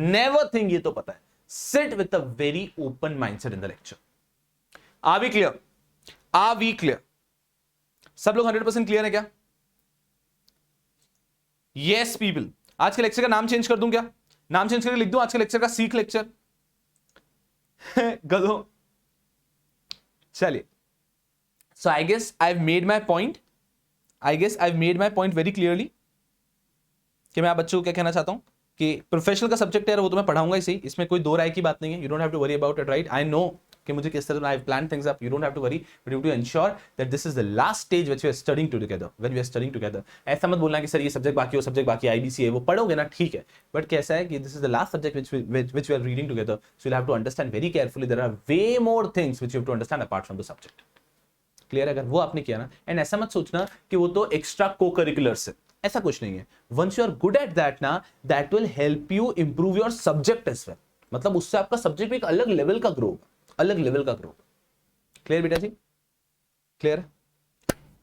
never think ये तो पता है, sit with a very open mindset in the lecture. Are we clear? Are we clear? सब लोग 100% क्लियर है क्या? Yes people. आज के लेक्चर का नाम चेंज कर दूं क्या? नाम चेंज करके लिख दूं आज के लेक्चर का सीख लेक्चर? गधो। चलिए, so I guess I've made my point. Very clearly कि मैं आप बच्चों को क्या कहना चाहता हूं कि प्रोफेशनल का सब्जेक्ट है वो तो मैं पढ़ाऊंगा ही सही, इसमें कोई दो राय की बात नहीं है। You don't have to worry about it, right? I know कि मुझे किस तरह I plan things up, you don't have to worry, but you to ensure that this is the last stage which we are studying together, when we are studying together. ऐसा मत बोलना कि sir ये subject बाकी, वो subject बाकी, IBC है, वो पढ़ोगे ना, ठीक है, बट कैसा है कि this is the last subject which we are reading together, so you have to understand very carefully, there are way more things which you have to understand apart from the subject. Clear? अगर वो आपने किया ना, and ऐसा मत सोचना कि वो तो एक्स्ट्रा को करिकुलर्स है, ऐसा कुछ नहीं है। Once you are good at that ना, that will help you improve your subject as well, मतलब उससे आपका सब्जेक्ट एक अलग लेवल का ग्रो, अलग लेवल का ग्रो। क्लियर बेटा जी? क्लियर?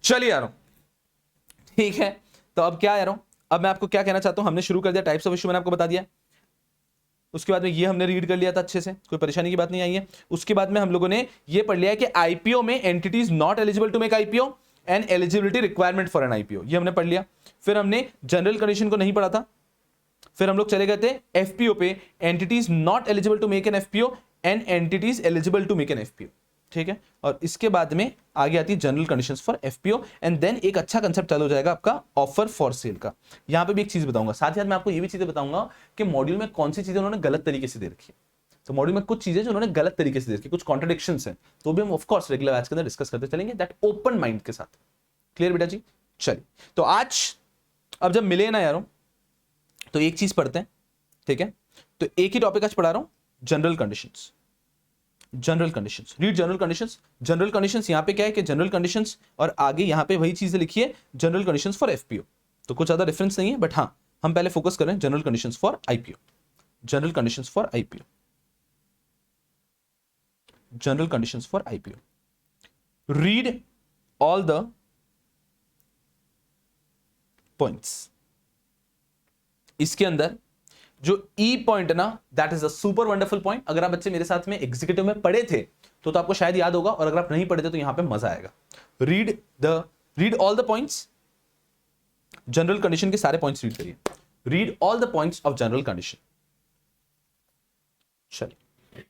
चलिए आ रहा हूं, ठीक है। तो अब क्या आ रहा हूं, अब मैं आपको क्या कहना चाहता हूं, हमने शुरू कर दिया टाइप्स ऑफ इशू, मैंने आपको बता दिया, उसके बाद में ये हमने रीड कर लिया था अच्छे से, कोई परेशानी की बात नहीं आई है। उसके बाद में हम लोगों ने ये पढ़ लिया है कि आईपीओ में entities not eligible to make IPO and eligibility requirement for an IPO, ये हमने पढ़ लिया। फिर हमने जनरल कंडीशन को नहीं पढ़ा था, फिर हम लोग चले गए थे एफपीओ पे, entities not eligible to make an FPO and entities eligible to make an FPO. ठीक है, और इसके बाद में आगे आती है general conditions for FPO, and then एक अच्छा कंसेप्ट चालू हो जाएगा आपका ऑफर फॉर सेल का। यहां पे भी एक चीज बताऊंगा, साथ ही साथ मैं आपको ये भी चीजें बताऊंगा कि मॉड्यूल में कौन सी चीजें उन्होंने गलत तरीके से दे रखी है। तो मॉड्यूल में कुछ चीजें जो उन्होंने गलत तरीके से दे रखी, कुछ कॉन्ट्रडिक्शंस हैं, तो भी हम ऑफ कोर्स रेगुलर बैच के अंदर डिस्कस करते चलेंगे, दैट ओपन माइंड के साथ। क्लियर बेटा जी? चलिए, तो आज अब जब मिले ना यारों, तो एक चीज पढ़ते हैं, ठीक है। तो एक ही टॉपिक आज पढ़ा रहा हूं, general conditions. General conditions, read general conditions. General conditions यहां पे क्या है कि जनरल कंडीशंस, और आगे यहां पे वही चीजें लिखी है, जनरल कंडीशंस फॉर एफपीओ। तो कुछ ज्यादा डिफरेंस नहीं है, बट हाँ हम पहले फोकस करें general conditions for IPO. General conditions for IPO, general conditions for IPO. Read all the points. इसके अंदर जो ई पॉइंट है ना, that is a super wonderful point. अगर आप बच्चे मेरे साथ में एग्जीक्यूटिव में पढ़े थे तो आपको शायद याद होगा, और अगर आप नहीं पढ़े थे तो यहां पे मजा आएगा। Read all the points. General condition के सारे पॉइंट्स रीड करिए। Read all the points of general condition. चलिए,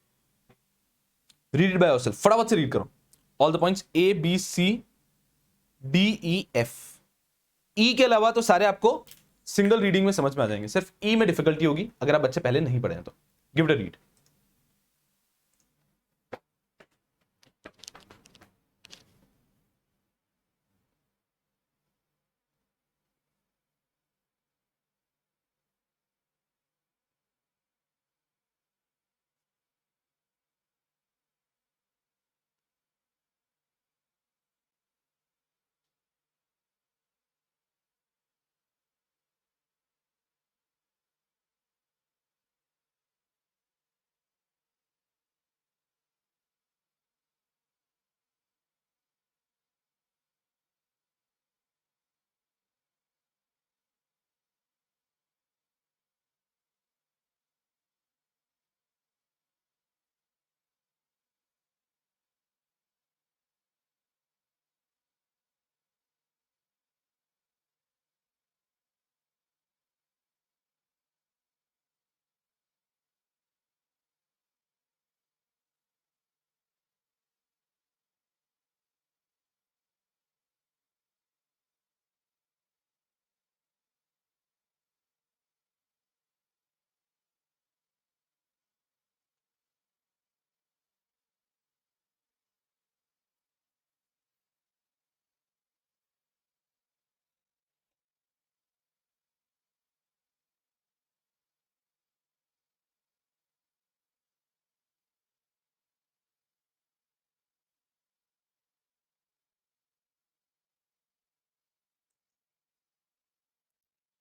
रीड इट बाय योरसेल्फ, फटाफट से रीड करो all the points, A B C D E F. E के अलावा तो सारे आपको सिंगल रीडिंग में समझ में आ जाएंगे, सिर्फ ई में डिफिकल्टी होगी अगर आप बच्चे पहले नहीं पढ़े हैं तो। Give it a read.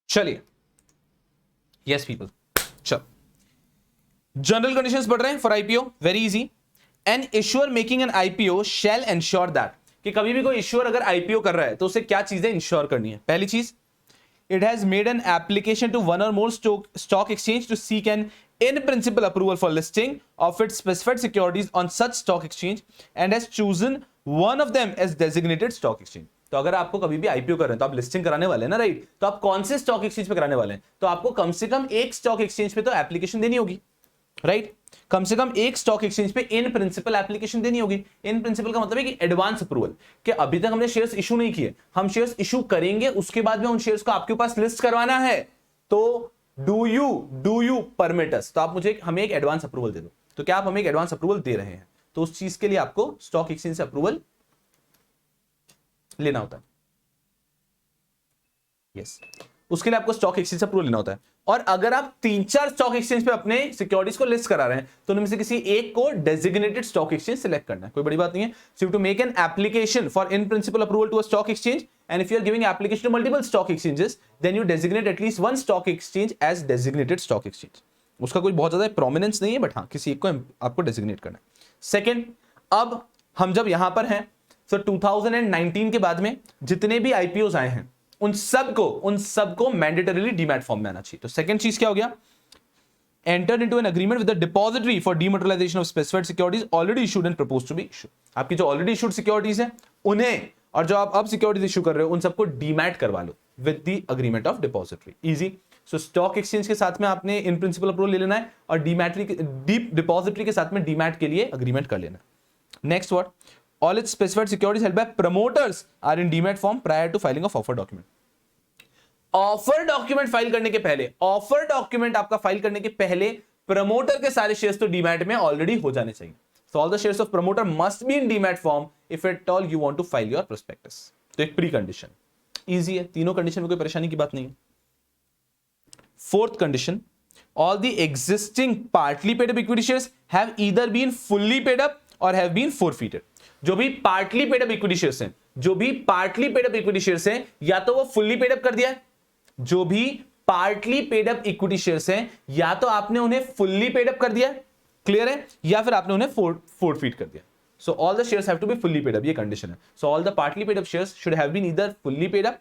चलिए, यस पीपल, चलो जनरल कंडीशंस पढ़ रहे हैं for IPO. Very easy. An issuer making an IPO shall ensure that, कि कभी भी कोई इश्यूअर अगर आईपीओ कर रहा है तो उसे क्या चीजें इंश्योर करनी है। पहली चीज, it has made an application to one or more stock exchange to seek an in principle approval for listing of its specified securities on such stock exchange and has chosen one of them as designated stock exchange। तो अगर आपको कभी भी IPO कर रहे हैं तो आप लिस्टिंग कराने वाले हैं ना, राइट? तो आप कौन से स्टॉक एक्सचेंज पे कराने वाले हैं? तो आपको कम से कम एक स्टॉक एक्सचेंज पे तो एप्लीकेशन देनी होगी, राइट? कम से कम एक स्टॉक एक्सचेंज पे इन प्रिंसिपल एप्लीकेशन देनी होगी। इन प्रिंसिपल का मतलब है कि एडवांस अप्रूवल, कि अभी तक हमने शेयर्स इशू नहीं किए, हम शेयर्स इशू करेंगे, उसके बाद में उन शेयर्स को आपके पास लिस्ट करवाना है, तो डू यू परमिट अस, तो आप हमें एक एडवांस अप्रूवल दे दो। तो क्या आप हमें एक एडवांस अप्रूवल दे रहे हैं? तो उस चीज के लिए आपको स्टॉक एक्सचेंज से अप्रूवल लेना होता है। यस, उसके लिए आपको स्टॉक एक्सचेंज से अप्रूवल लेना होता है। और अगर आप 3-4 स्टॉक एक्सचेंज पे अपने सिक्योरिटीज को लिस्ट करा रहे हैं तो उनमें से किसी एक को डेजिग्नेटेड स्टॉक एक्सचेंज सिलेक्ट करना है, कोई बड़ी बात नहीं है। So to make an application for in principle approval to a stock exchange, and if you are giving application to multiple stock exchanges, then you designate at least one stock exchange as designated stock exchange। उसका कोई बहुत ज्यादा prominence नहीं है, but हाँ किसी एक को आपको डेजिग्नेट करना है। सेकेंड, अब हम जब यहां पर हैं, तो 2019 के बाद में जितने भी आईपीओ आए हैं उन सबको मैंडेटरीली डीमैट फॉर्म में आना चाहिए। तो सेकंड चीज क्या हो गया? Entered into an agreement with the depository for dematerialization of specified securities already issued and proposed to be issued। आपकी जो ऑलरेडी इशूड सिक्योरिटीज है उन्हें, और जो आप अब सिक्योरिटीज इशू कर रहे हो उन सबको डीमैट करवा लो with the agreement of depository. Easy. So stock exchange के साथ में आपने इन प्रिंसिपल अप्रूवल ले लेना है, और डिपॉजिटरी के साथ में डीमैट के लिए अग्रीमेंट कर लेना है। Next what, all its specified securities held by promoters are in demat form prior to filing of offer document. Offer document file करने के पहले, ऑफर डॉक्यूमेंट आपका फाइल करने के पहले प्रमोटर के सारे शेयर्स तो डीमैट में ऑलरेडी हो जाने चाहिए। So all the shares of promoter must be in demat form if at all you want to file your prospectus. तो एक प्री कंडीशन, इजी है, तीनों कंडीशन में कोई परेशानी की बात नहीं है। Fourth condition, all the existing partly paid up equity shares have either been fully paid up or have been forfeited. जो भी partly paid up equity shares हैं, जो भी partly paid up equity shares हैं, या तो वो fully paid up कर दिया है, जो भी partly paid up equity shares हैं, या तो आपने उन्हें fully paid up कर दिया है, क्लियर है, या फिर आपने उन्हें फोरफीट कर दिया। So all the shares have to be fully paid up, ये कंडीशन है। So all the partly paid up shares should have been either fully paid up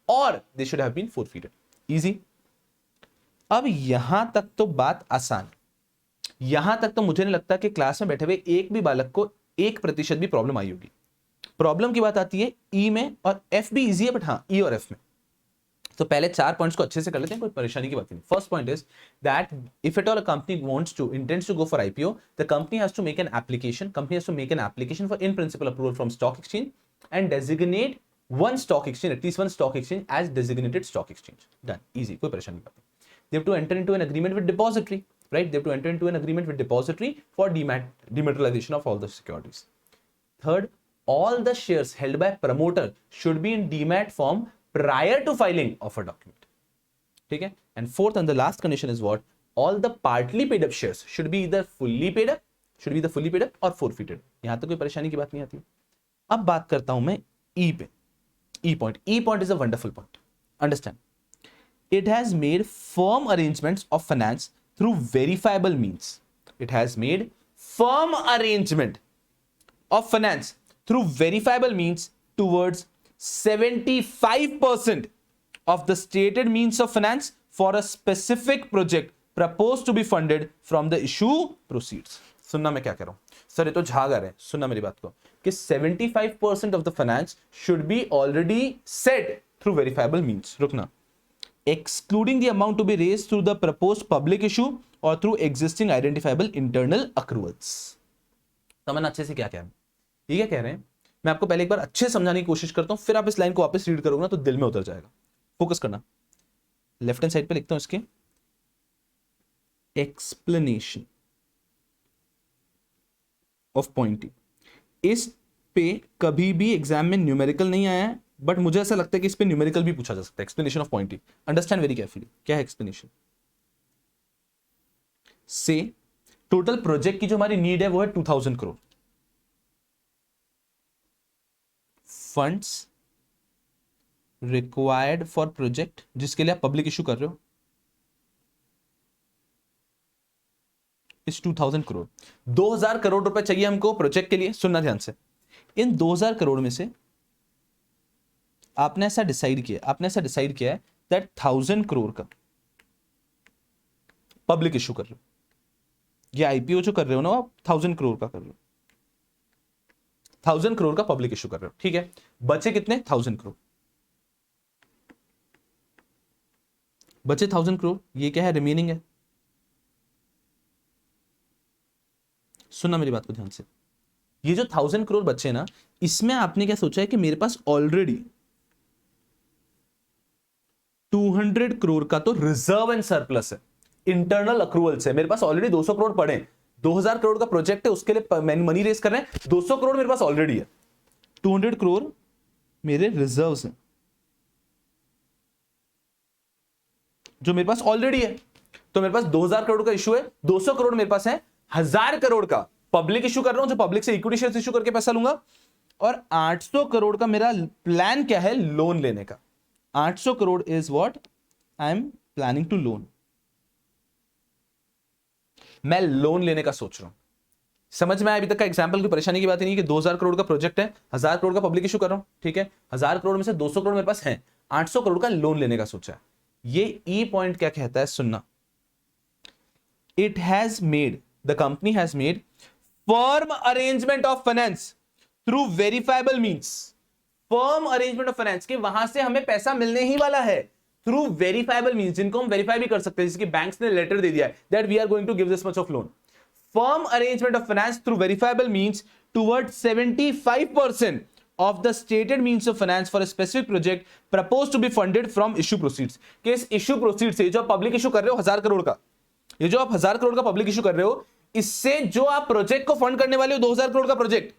or they should have been forfeited. Easy. अब यहां तक तो बात आसान, यहां तक तो मुझे नहीं लगता कि क्लास में बैठे हुए एक भी बालक को 1% भी प्रॉब्लम आई होगी। प्रॉब्लम की बात आती है ई में, और एफ भी इजी है, बट हाँ ई और एफ में। तो पहले 4 पॉइंट्स को अच्छे से कर लेते हैं, कोई परेशानी की बात नहीं। First point is that if at all a company wants to intends to go for IPO, the company has to make an application, company has to make an application for in principle approval from stock exchange and designate one stock exchange, at least one stock exchange as designated stock exchange. Done, easy, कोई परेशानी की बात नहीं। They have to enter into an agreement with depository, right, they have to enter into an agreement with depository for dematerialisation of all the securities. Third, all the shares held by promoter should be in demat form prior to filing of a document. ठीक है। And fourth and the last condition is what? All the partly paid up shares should be either fully paid up, should be either fully paid up or forfeited. यहां तक कोई परेशानी की बात नहीं आती। अब बात करता हूं मैं E पे। E point. E point is a wonderful point. Understand? It has made firm arrangements of finance through verifiable means. It has made firm arrangement of finance through verifiable means towards 75% of the stated means of finance for a specific project proposed to be funded from the issue proceeds. सुनना मैं क्या कह रहा हूं sir, ये तो झागर है, सुनना मेरी बात को, कि 75% of the finance should be already said through verifiable means. रुकना, excluding the amount to be raised through the proposed public issue or through existing identifiable internal accruals. समझना अच्छे से क्या कह रहे हैं, ये क्या कह रहे हैं, मैं आपको पहले एक बार अच्छे समझाने की कोशिश करता हूं, फिर आप इस लाइन को वापस रीड करोगे ना तो दिल में उतर जाएगा। फोकस करना, लेफ्ट हैंड साइड पे लिखता हूं इसके, एक्सप्लेनेशन ऑफ पॉइंट ई। इस पे कभी भी एग्जाम में न्यूमेरिकल नहीं आया है, बट मुझे ऐसा लगता है कि इस पे न्यूमेरिकल भी पूछा जा सकता है। Explanation of point E, understand very carefully, क्या है एक्सप्लेनेशन। से टोटल प्रोजेक्ट की जो हमारी नीड है वो है 2000 crore. Funds required for project, जिसके लिए आप पब्लिक इशू कर रहे हो, इस 2000 करोड़। 2000 करोड़ रुपए चाहिए हमको प्रोजेक्ट के लिए। सुनना ध्यान से, इन 2000 करोड़ में से आपने ऐसा डिसाइड किया है दैट 1000 करोड़ का पब्लिक इशू कर रहे हो, ये आईपीओ जो कर रहे हो ना आप 1000 करोड़ का कर रहे हो, 1000 करोड़ का पब्लिक इशू कर रहे हो, ठीक है। बचे कितने? 1000 करोड़। बचे 1000 करोड़, ये क्या है? रिमेनिंग है। सुनना मेरी बात को ध्यान से, ये जो 1000 करोड़ बचे ना, इसमें आपने क्या सोचा है कि मेरे पास ऑलरेडी 200 करोड़ का तो रिजर्व एंड सरप्लस है, इंटरनल अक्रूवल से मेरे पास ऑलरेडी 200 करोड़ पड़े हैं। 2000 करोड़ का प्रोजेक्ट है, उसके लिए मनी रेस कर रहे हैं, 200 करोड़ मेरे पास ऑलरेडी है, 200 करोड़ मेरे रिजर्व्स हैं जो मेरे पास ऑलरेडी है। तो मेरे पास 2000 करोड़ का इशू है, 200 करोड़ मेरे पास है, 1000 करोड़ का पब्लिक इशू कर रहा हूं, जो पब्लिक से इक्विटी शेयर्स इशू करके पैसा लूंगा, और 800 करोड़ का मेरा प्लान क्या है? लोन लेने का। 800 crore is what I am planning to loan. मैं लोन लेने का सोच रहा हूं। समझ में आया अभी तक का एग्जांपल? की परेशानी की बात नहीं है कि 2000 करोड़ का प्रोजेक्ट है, 1000 करोड़ का पब्लिक इशू कर रहा हूं, ठीक है। 1000 करोड़ में से 200 करोड़ मेरे पास है, 800 करोड़ का लोन लेने का सोचा है। ये ई पॉइंट क्या कहता है? सुनना, it has made, the company has made firm arrangement of finance through verifiable means. Firm arrangement of finance के वहां से हमें पैसा मिलने ही वाला है थ्रू वेरीफाइबल मींस, जिनको हम वेरीफाई भी कर सकते हैं, जैसे कि बैंक्स ने लेटर दे दिया है that we are going to give this much of loan. Firm arrangement of finance through verifiable means towards 75% of the stated means of finance for a specific project proposed to be funded from issue proceeds. कि इस issue proceeds से जो आप public issue कर रहे हो 1000 करोड़ का, ये जो आप 1000 करोड़ का पब्लिक इशू कर रहे हो, इससे जो आप प्रोजेक्ट को फंड करने वाले हो 2000 करोड़ का प्रोजेक्ट,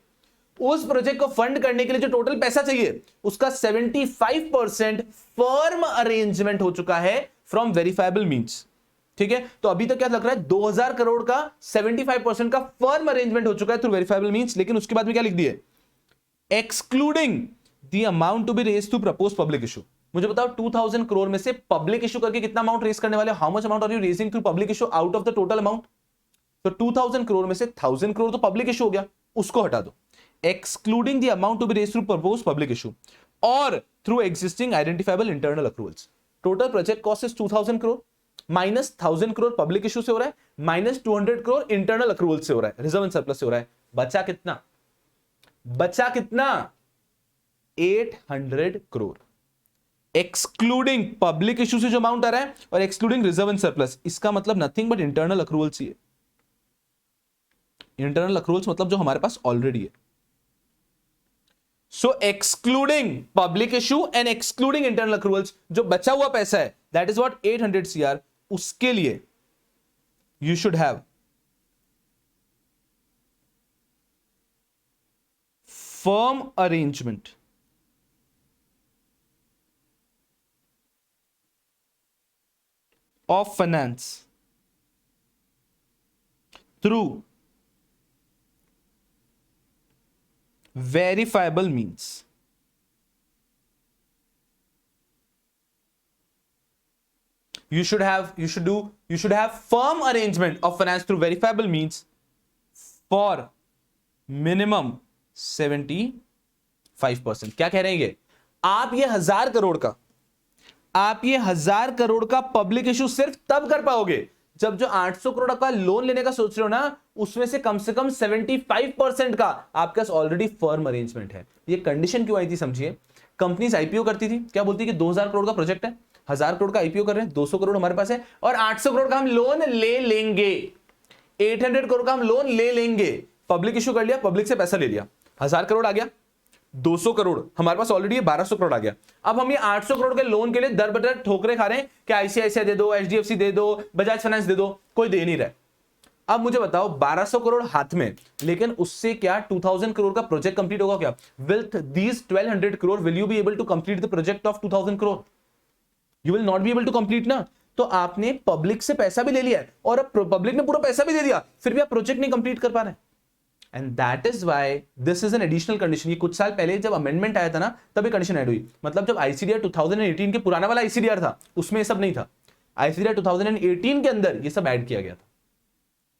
उस प्रोजेक्ट को फंड करने के लिए जो टोटल पैसा चाहिए उसका 75% फर्म अरेंजमेंट हो चुका है फ्रॉम वेरीफाइबल मींस. ठीक है, तो अभी तक क्या लग रहा है 2000 करोड़ का 75% का फर्म अरेंजमेंट हो चुका है थ्रू वेरीफाइबल मींस. लेकिन उसके बाद में क्या लिख दिए, excluding the amount to be raise through propose public issue. मुझे बताओ 2000 करोड़ में से पब्लिक इशू करके कितना अमाउंट रेज करने वाले, how much amount are you raising through public issue out of the total amount. तो 2000 करोड़ में से 1000 करोड़ तो पब्लिक इशू हो गया, उसको हटा दो. Excluding the amount to be raised through proposed public issue or through existing identifiable internal accruals. Total project cost is 2000 crore minus 1000 crore public issue से हो रहा है minus 200 crore internal accruals से हो रहा है, reserve and surplus से हो रहा है. बचा कितना? बचा कितना? 800 crore. Excluding public issue से जो अमाउंट आ रहा है और excluding reserve and surplus, इसका मतलब nothing but internal accruals ही है. Internal accruals मतलब जो हमारे पास ऑलरेडी है. So excluding public issue and excluding internal accruals, जो बचा हुआ पैसा है, that is what 800 CR, उसके लिए you should have firm arrangement of finance through verifiable means. You should have firm arrangement of finance through verifiable means for minimum 75%. क्या कह रहे हैं ये? आप ये 1000 करोड़ का पब्लिक इशू सिर्फ तब कर पाओगे जब जो 800 करोड़ का लोन लेने का सोच रहे हो ना, उसमें से कम 75% का आपके पास ऑलरेडी फर्म अरेंजमेंट है. ये कंडीशन क्यों आई थी समझिए. कंपनीज आईपीओ करती थी, क्या बोलती कि 2000 करोड़ का प्रोजेक्ट है, 1000 करोड़ का आईपीओ कर रहे हैं, 200 करोड़ हमारे पास है और 800 करोड़ का हम लोन ले लेंगे, 800 करोड़ का हम लोन ले लेंगे. पब्लिक इशू कर लिया, पब्लिक से पैसा ले लिया, 1000 करोड़ आ गया, 200 करोड़ हमारे पास ऑलरेडी है, 1200 करोड़ आ गया. अब हम ये 800 करोड़ के लोन के लिए दर बदर ठोकरे खा रहे हैं कि आईसीआईसीआई दे दो, एचडीएफसी दे दो, बजाज फाइनेंस दे दो, कोई दे नहीं रहा. अब मुझे बताओ 1200 करोड़ हाथ में, लेकिन उससे क्या 2000 करोड़ का प्रोजेक्ट कंप्लीट होगा क्या? With these 1200 crore will you be able to complete the project of 2000 crore? You will not be able to complete ना. तो आपने पब्लिक से पैसा भी ले लिया है और अब पब्लिक ने पूरा पैसा भी दे दिया, फिर भी आप प्रोजेक्ट नहीं कंप्लीट कर पा रहे. And that is why this is an additional condition. ये कुछ साल पहले जब अमेंडमेंट आया था ना, तभी कंडीशन ऐड हुई. मतलब जब आईसीडीआर 2018 के पुराना वाला आईसीडीआर था, उसमें ये सब नहीं था. आईसीडीआर 2018 के अंदर ये सब ऐड किया गया था.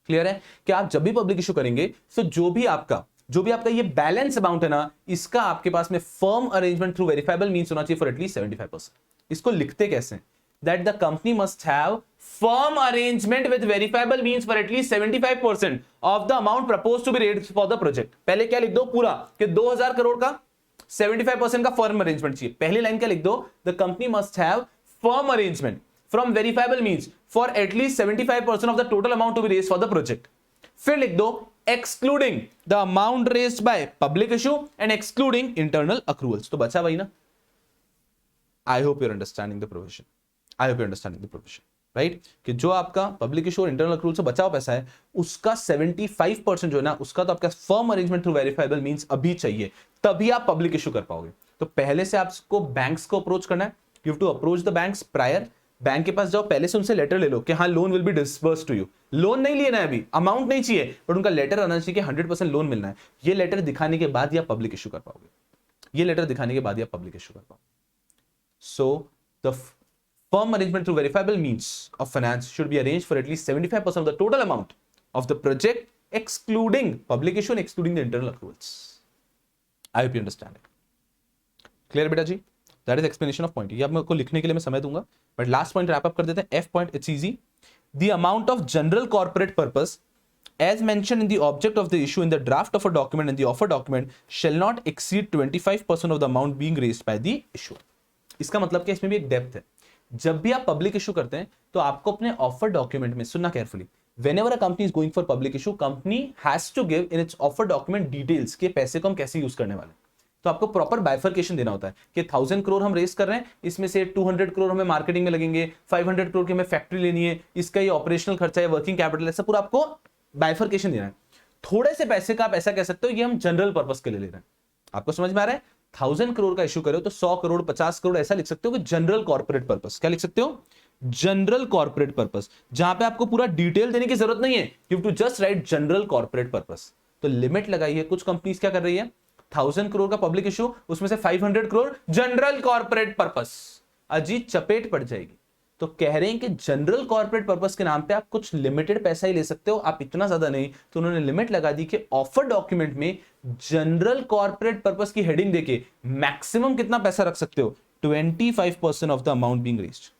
क्लियर है कि आप जब भी पब्लिक इशू करेंगे तो जो भी आपका ये बैलेंस अमाउंट है ना, इसका आपके पास में firm arrangement through verifiable means होना चाहिए फॉर एटलीस्ट 75%. इसको लिखते कैसे? that the company must have firm arrangement with verifiable means for at least 75% of the amount proposed to be raised for the project. पहले क्या लिख दो पूरा कि 2000 करोड़ का 75% का फर्म अरेंजमेंट चाहिए. पहली लाइन क्या लिख दो? the company must have firm arrangement from verifiable means for at least 75% of the total amount to be raised for the project. फिर लिख दो excluding the amount raised by public issue and excluding internal accruals. तो बचा वही ना. I hope you're understanding the provision. Right? कि जो आपका पब्लिक इशू और इंटरनल अक्रूवल से बचा हुआ पैसा है, उसका 75% जो है ना, उसका तो आपका firm arrangement through verifiable means अभी चाहिए, तभी आप पब्लिक इशू कर पाओगे. तो पहले से आपको बैंक्स को अप्रोच करना है. You have to approach the banks prior. Bank के पास जाओ, पहले से उनसे लेटर ले लो कि हाँ loan will be disbursed to you. Loan नहीं लेना है अभी, अमाउंट नहीं चाहिए, बट उनका लेटर आना चाहिए कि 100% लोन मिलना है. ये लेटर दिखाने के बाद ही आप पब्लिक इशू कर पाओगे. So the firm arrangement through verifiable means of finance should be arranged for at least 75% of the total amount of the project, excluding public issue and excluding the internal accruals. I hope you understand it. Clear बेटा जी? That is explanation of point. ये अब मैं आपको लिखने के लिए मैं समय दूंगा, but last point wrap up कर देते हैं. F point, it's easy. The amount of general corporate purpose as mentioned in the object of the issue in the draft of a document and the offer document shall not exceed 25% of the amount being raised by the issue. इसका मतलब कि इसमें भी एक depth है. जब भी आप पब्लिक इशू करते हैं तो आपको अपने ऑफर डॉक्यूमेंट में, सुनना carefully, whenever a company is going for public issue, company has to give in its offer document details कि पैसे को हम कैसे यूज करने वाले। तो आपको प्रॉपर बाइफर्केशन देना होता है कि 1000 करोड़ हम रेस कर रहे हैं, इसमें से 200 करोड़ हमें मार्केटिंग में लगेंगे, 500 करोड़ की हमें फैक्ट्री लेनी है, इसका ये ऑपरेशनल खर्चा है, वर्किंग कैपिटल है, सब पूरा आपको बाइफर्केशन देना है। थोड़े से पैसे का आप ऐसा कह सकते हो ये हम जनरल पर्पस के लिए ले रहे हैं। आपको समझ में आ रहा है? 1000 करोड़ का इशू करो तो 100 करोड़ 50 करोड़ ऐसा लिख सकते हो कि जनरल कॉर्पोरेट पर्पस। क्या लिख सकते हो? जनरल कॉर्पोरेट पर्पस, जहां पे आपको पूरा डिटेल देने की जरूरत नहीं है, you to just write general corporate purpose. तो लिमिट लगाई है। कुछ कंपनीज क्या कर रही है, 1000 करोड़ का पब्लिक इशू, उसमें से 500 crore general corporate purpose, Ajit चपेट पड़ जाएगी। तो कह रहे हैं कि जनरल कॉर्पोरेट पर्पस के नाम पे आप कुछ लिमिटेड पैसा ही ले सकते हो, आप इतना ज्यादा नहीं। तो उन्होंने लिमिट लगा दी कि ऑफर डॉक्यूमेंट में जनरल कॉर्पोरेट पर्पस की हेडिंग देके मैक्सिमम कितना पैसा रख सकते हो, 25% of the amount being raised.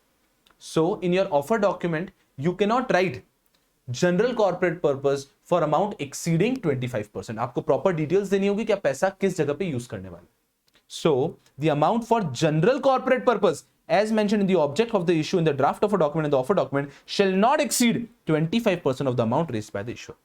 So in your offer document, you cannot write general corporate purpose for amount exceeding 25%. आपको proper details देनी होगी कि आप पैसा किस जगह पे यूज करने वाले। So the amount for general corporate purpose, as mentioned in the object of the issue in the draft of a document and the offer document, shall not exceed 25% of the amount raised by the issuer.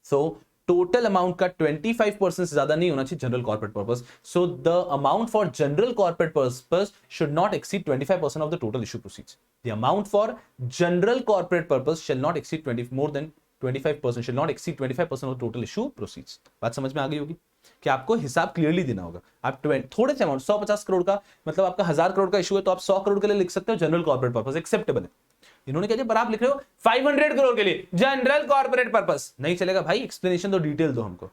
So total amount का 25% से ज्यादा नहीं होना चाहिए general corporate purpose. So the amount for general corporate purpose should not exceed 25% of the total issue proceeds. The amount for general corporate purpose shall not exceed 25% shall not exceed 25% of total issue proceeds. बात समझ में आ गई होगी कि आपको हिसाब clearly देना होगा। आप थोड़े से अमाउंट 150 करोड़ का, मतलब आपका 1000 करोड़ का इशू है तो आप 100 करोड़ के लिए लिख सकते हो जनरल कॉर्पोरेट पर्पस, एक्सेप्टेबल है। इन्होंने कहा पर आप लिख रहे हो 500 करोड़ के लिए जनरल कॉर्पोरेट पर्पस, नहीं चलेगा भाई, एक्सप्लेनेशन दो, डिटेल दो हमको।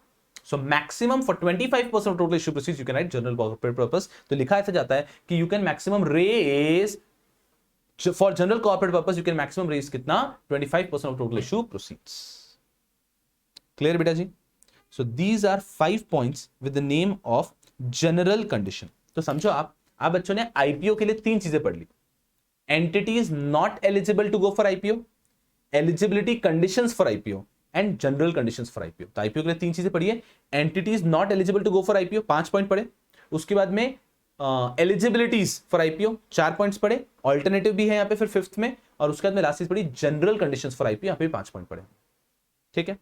So maximum for 25% total issue proceeds you can write general corporate purpose. तो लिखा ऐसे जाता है कि you can maximum raise for general corporate purpose, you can maximum raise कितना, 25% of total issue proceeds. Clear बेटा जी? So these are 5 points with the name of general condition. तो समझो आप बच्चों ने आईपीओ के लिए 3 चीजें पढ़ ली। Entities not eligible to go for IPO, eligibility conditions for IPO and general conditions for IPO। तो IPO के लिए 3 चीजें पढ़ी है। Entities not eligible to go for IPO 5 point पढ़े, उसके बाद में eligibilities for IPO 4 पॉइंट्स पढ़े, ऑल्टरनेटिव भी है यहाँ पे फिर 5th में, और उसके बाद में लास्ट चीज पढ़ी जनरल कंडीशंस फॉर IPO, यहाँ पे 5 पॉइंट पढ़े। ठीक है,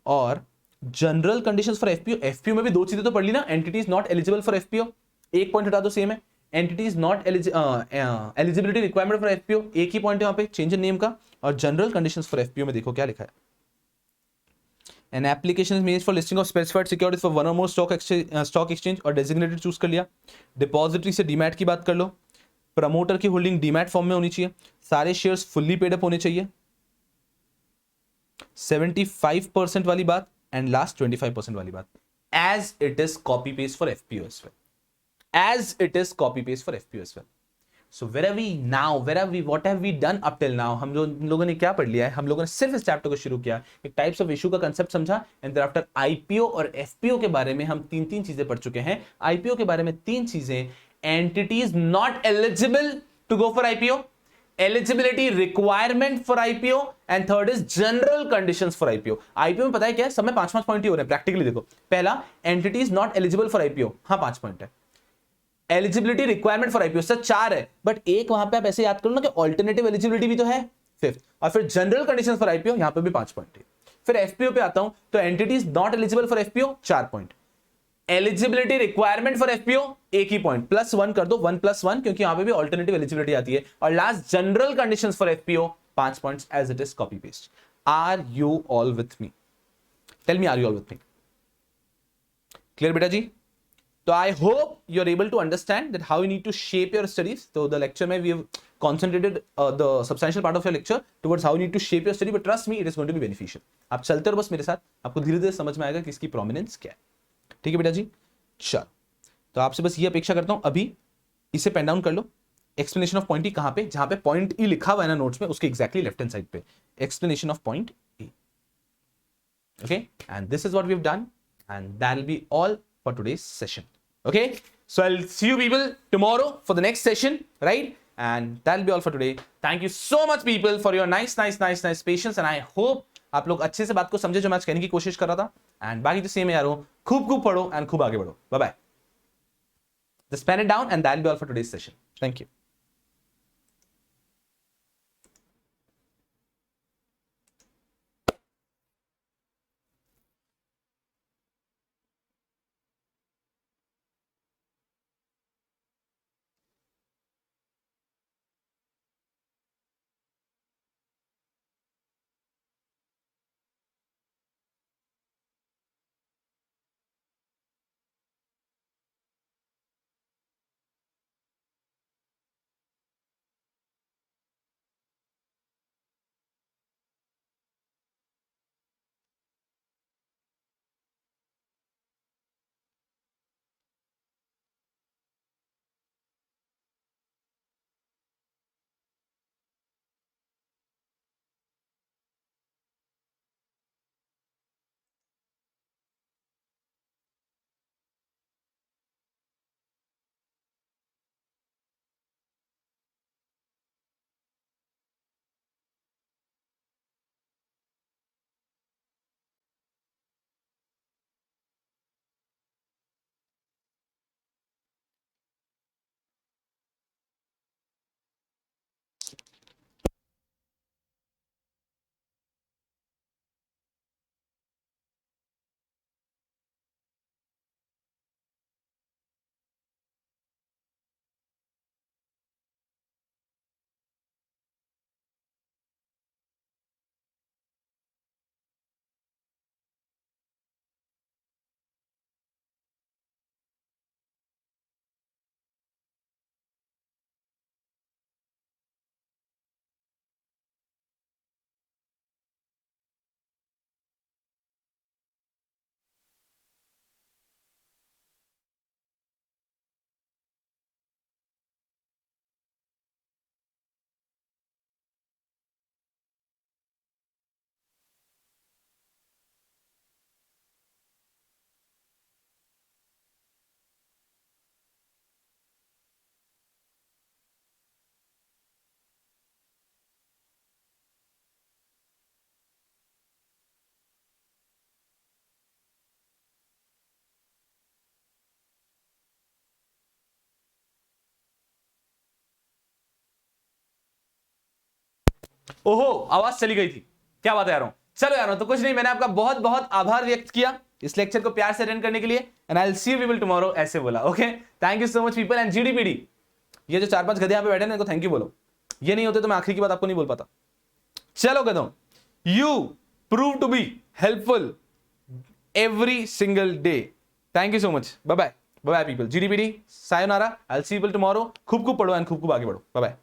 और जनरल कंडीशंस फॉर FPO में भी 2 चीजें तो पढ़ ली ना, entities not eligible for FPO, 1 point हटा दो, सेम है। Entities not eligibility requirement for FPO, एक ही पॉइंट है वहां पे, चेंज इन नेम का। और जनरल कंडीशंस फॉर FPO में देखो क्या लिखा है, an application is made for listing of specified securities for one or more stock exchange और डेजिग्नेटेड चूज कर लिया। डिपॉजिटरी से डीमैट की बात कर लो, प्रमोटर की होल्डिंग डीमैट फॉर्म में होनी चाहिए, सारे शेयर्स फुल्ली पेड अप होने चाहिए, 75% वाली बात, एंड लास्ट 25% वाली बात, as it is copy paste for FPO as well, as it is copy paste for FPO as well. So what have we done up till now? हम लोगों ने क्या पढ़ लिया है? हम लोगों ने सिर्फ इस चैप्टर को शुरू किया, एक टाइप्स ऑफ इशू का कंसेप्ट समझा, एंड thereafter IPO और FPO के बारे में हम 3 चीजें पढ़ चुके हैं। IPO के बारे में 3 चीजें, entities not eligible to go for IPO, eligibility requirement for IPO, and third is general conditions for IPO। IPO में पता है क्या है, सब में 5 पॉइंट ही हो रहे हैं प्रैक्टिकली। देखो, पहला entities not eligible for IPO, हाँ 5 पॉइंट है। Eligibility requirement for IPO sir 4 है, बट एक वहां पे आप ऐसे याद करो ना कि ऑल्टरनेटिव एलिजिबिलिटी भी तो है, 5th। और फिर जनरल कंडीशंस फॉर IPO, यहां पे भी 5 पॉइंट है। फिर FPO पे आता हूं तो entities not eligible for FPO 4 point, eligibility requirement for FPO 1 he point, +1 कर दो, 1+1, क्योंकि यहां पे भी ऑल्टरनेटिव एलिजिबिलिटी आती है। और last general conditions for FPO 5 points, as it is copy paste. Are you all with me? Tell me, are you all with me? Clear बेटा जी? So I hope you're able to understand that how you need to shape your studies. So the lecture mein we have concentrated the substantial part of your lecture towards how you need to shape your study, but trust me, it is going to be beneficial. आप चलते रहो बस मेरे साथ, आपको धीरे धीरे समझ में आएगा कि इसकी प्रोमिनेंस क्या है। ठीक है बेटा जी? चलो, तो आपसे बस ये अपेक्षा करता हूं, अभी इसे पेन डाउन कर लो। एक्सप्लेनेशन ऑफ पॉइंट ई कहां पे? जहां पे पॉइंट ई लिखा हुआ है ना नोट्स में, उसके एक्जैक्टली लेफ्ट हैंड साइड पे explanation of point E. Okay, and this is what we have done, and that will be all for today's session. Okay, so I'll see you people tomorrow for the next session, right? And that'll be all for today. Thank you so much people for your nice patience, and I hope आप लोग अच्छे से बात को समझे जो मैं आज कहने की कोशिश कर रहा था। एंड बाकी तो सेम है यारो, खूब पढ़ो एंड खूब आगे बढ़ो। Bye bye. Just pen it down and that'll be all for today's session. Thank you. ओहो, आवाज चली गई थी, क्या बात है यारों। चलो यारों, तो कुछ नहीं, मैंने आपका बहुत बहुत आभार व्यक्त किया इस लेक्चर को प्यार से अटेंड करने के लिए, and I will see you people tomorrow, ऐसे बोला। Okay, thank you so much people, and GDPD, ये जो 4-5 गधे यहाँ पे बैठे हैं इनको थैंक यू बोलो, ये नहीं होते तो मैं आखिरी की बात आपको नहीं बोल पाता। चलो गधों, you prove to be helpful every single day. Thank you so much, bye bye, bye bye people, GDPD, सायोनारा, I will see you people tomorrow. खूब खूब पढ़ो एंड खूब खूब आगे बढ़ो, बाय बाय।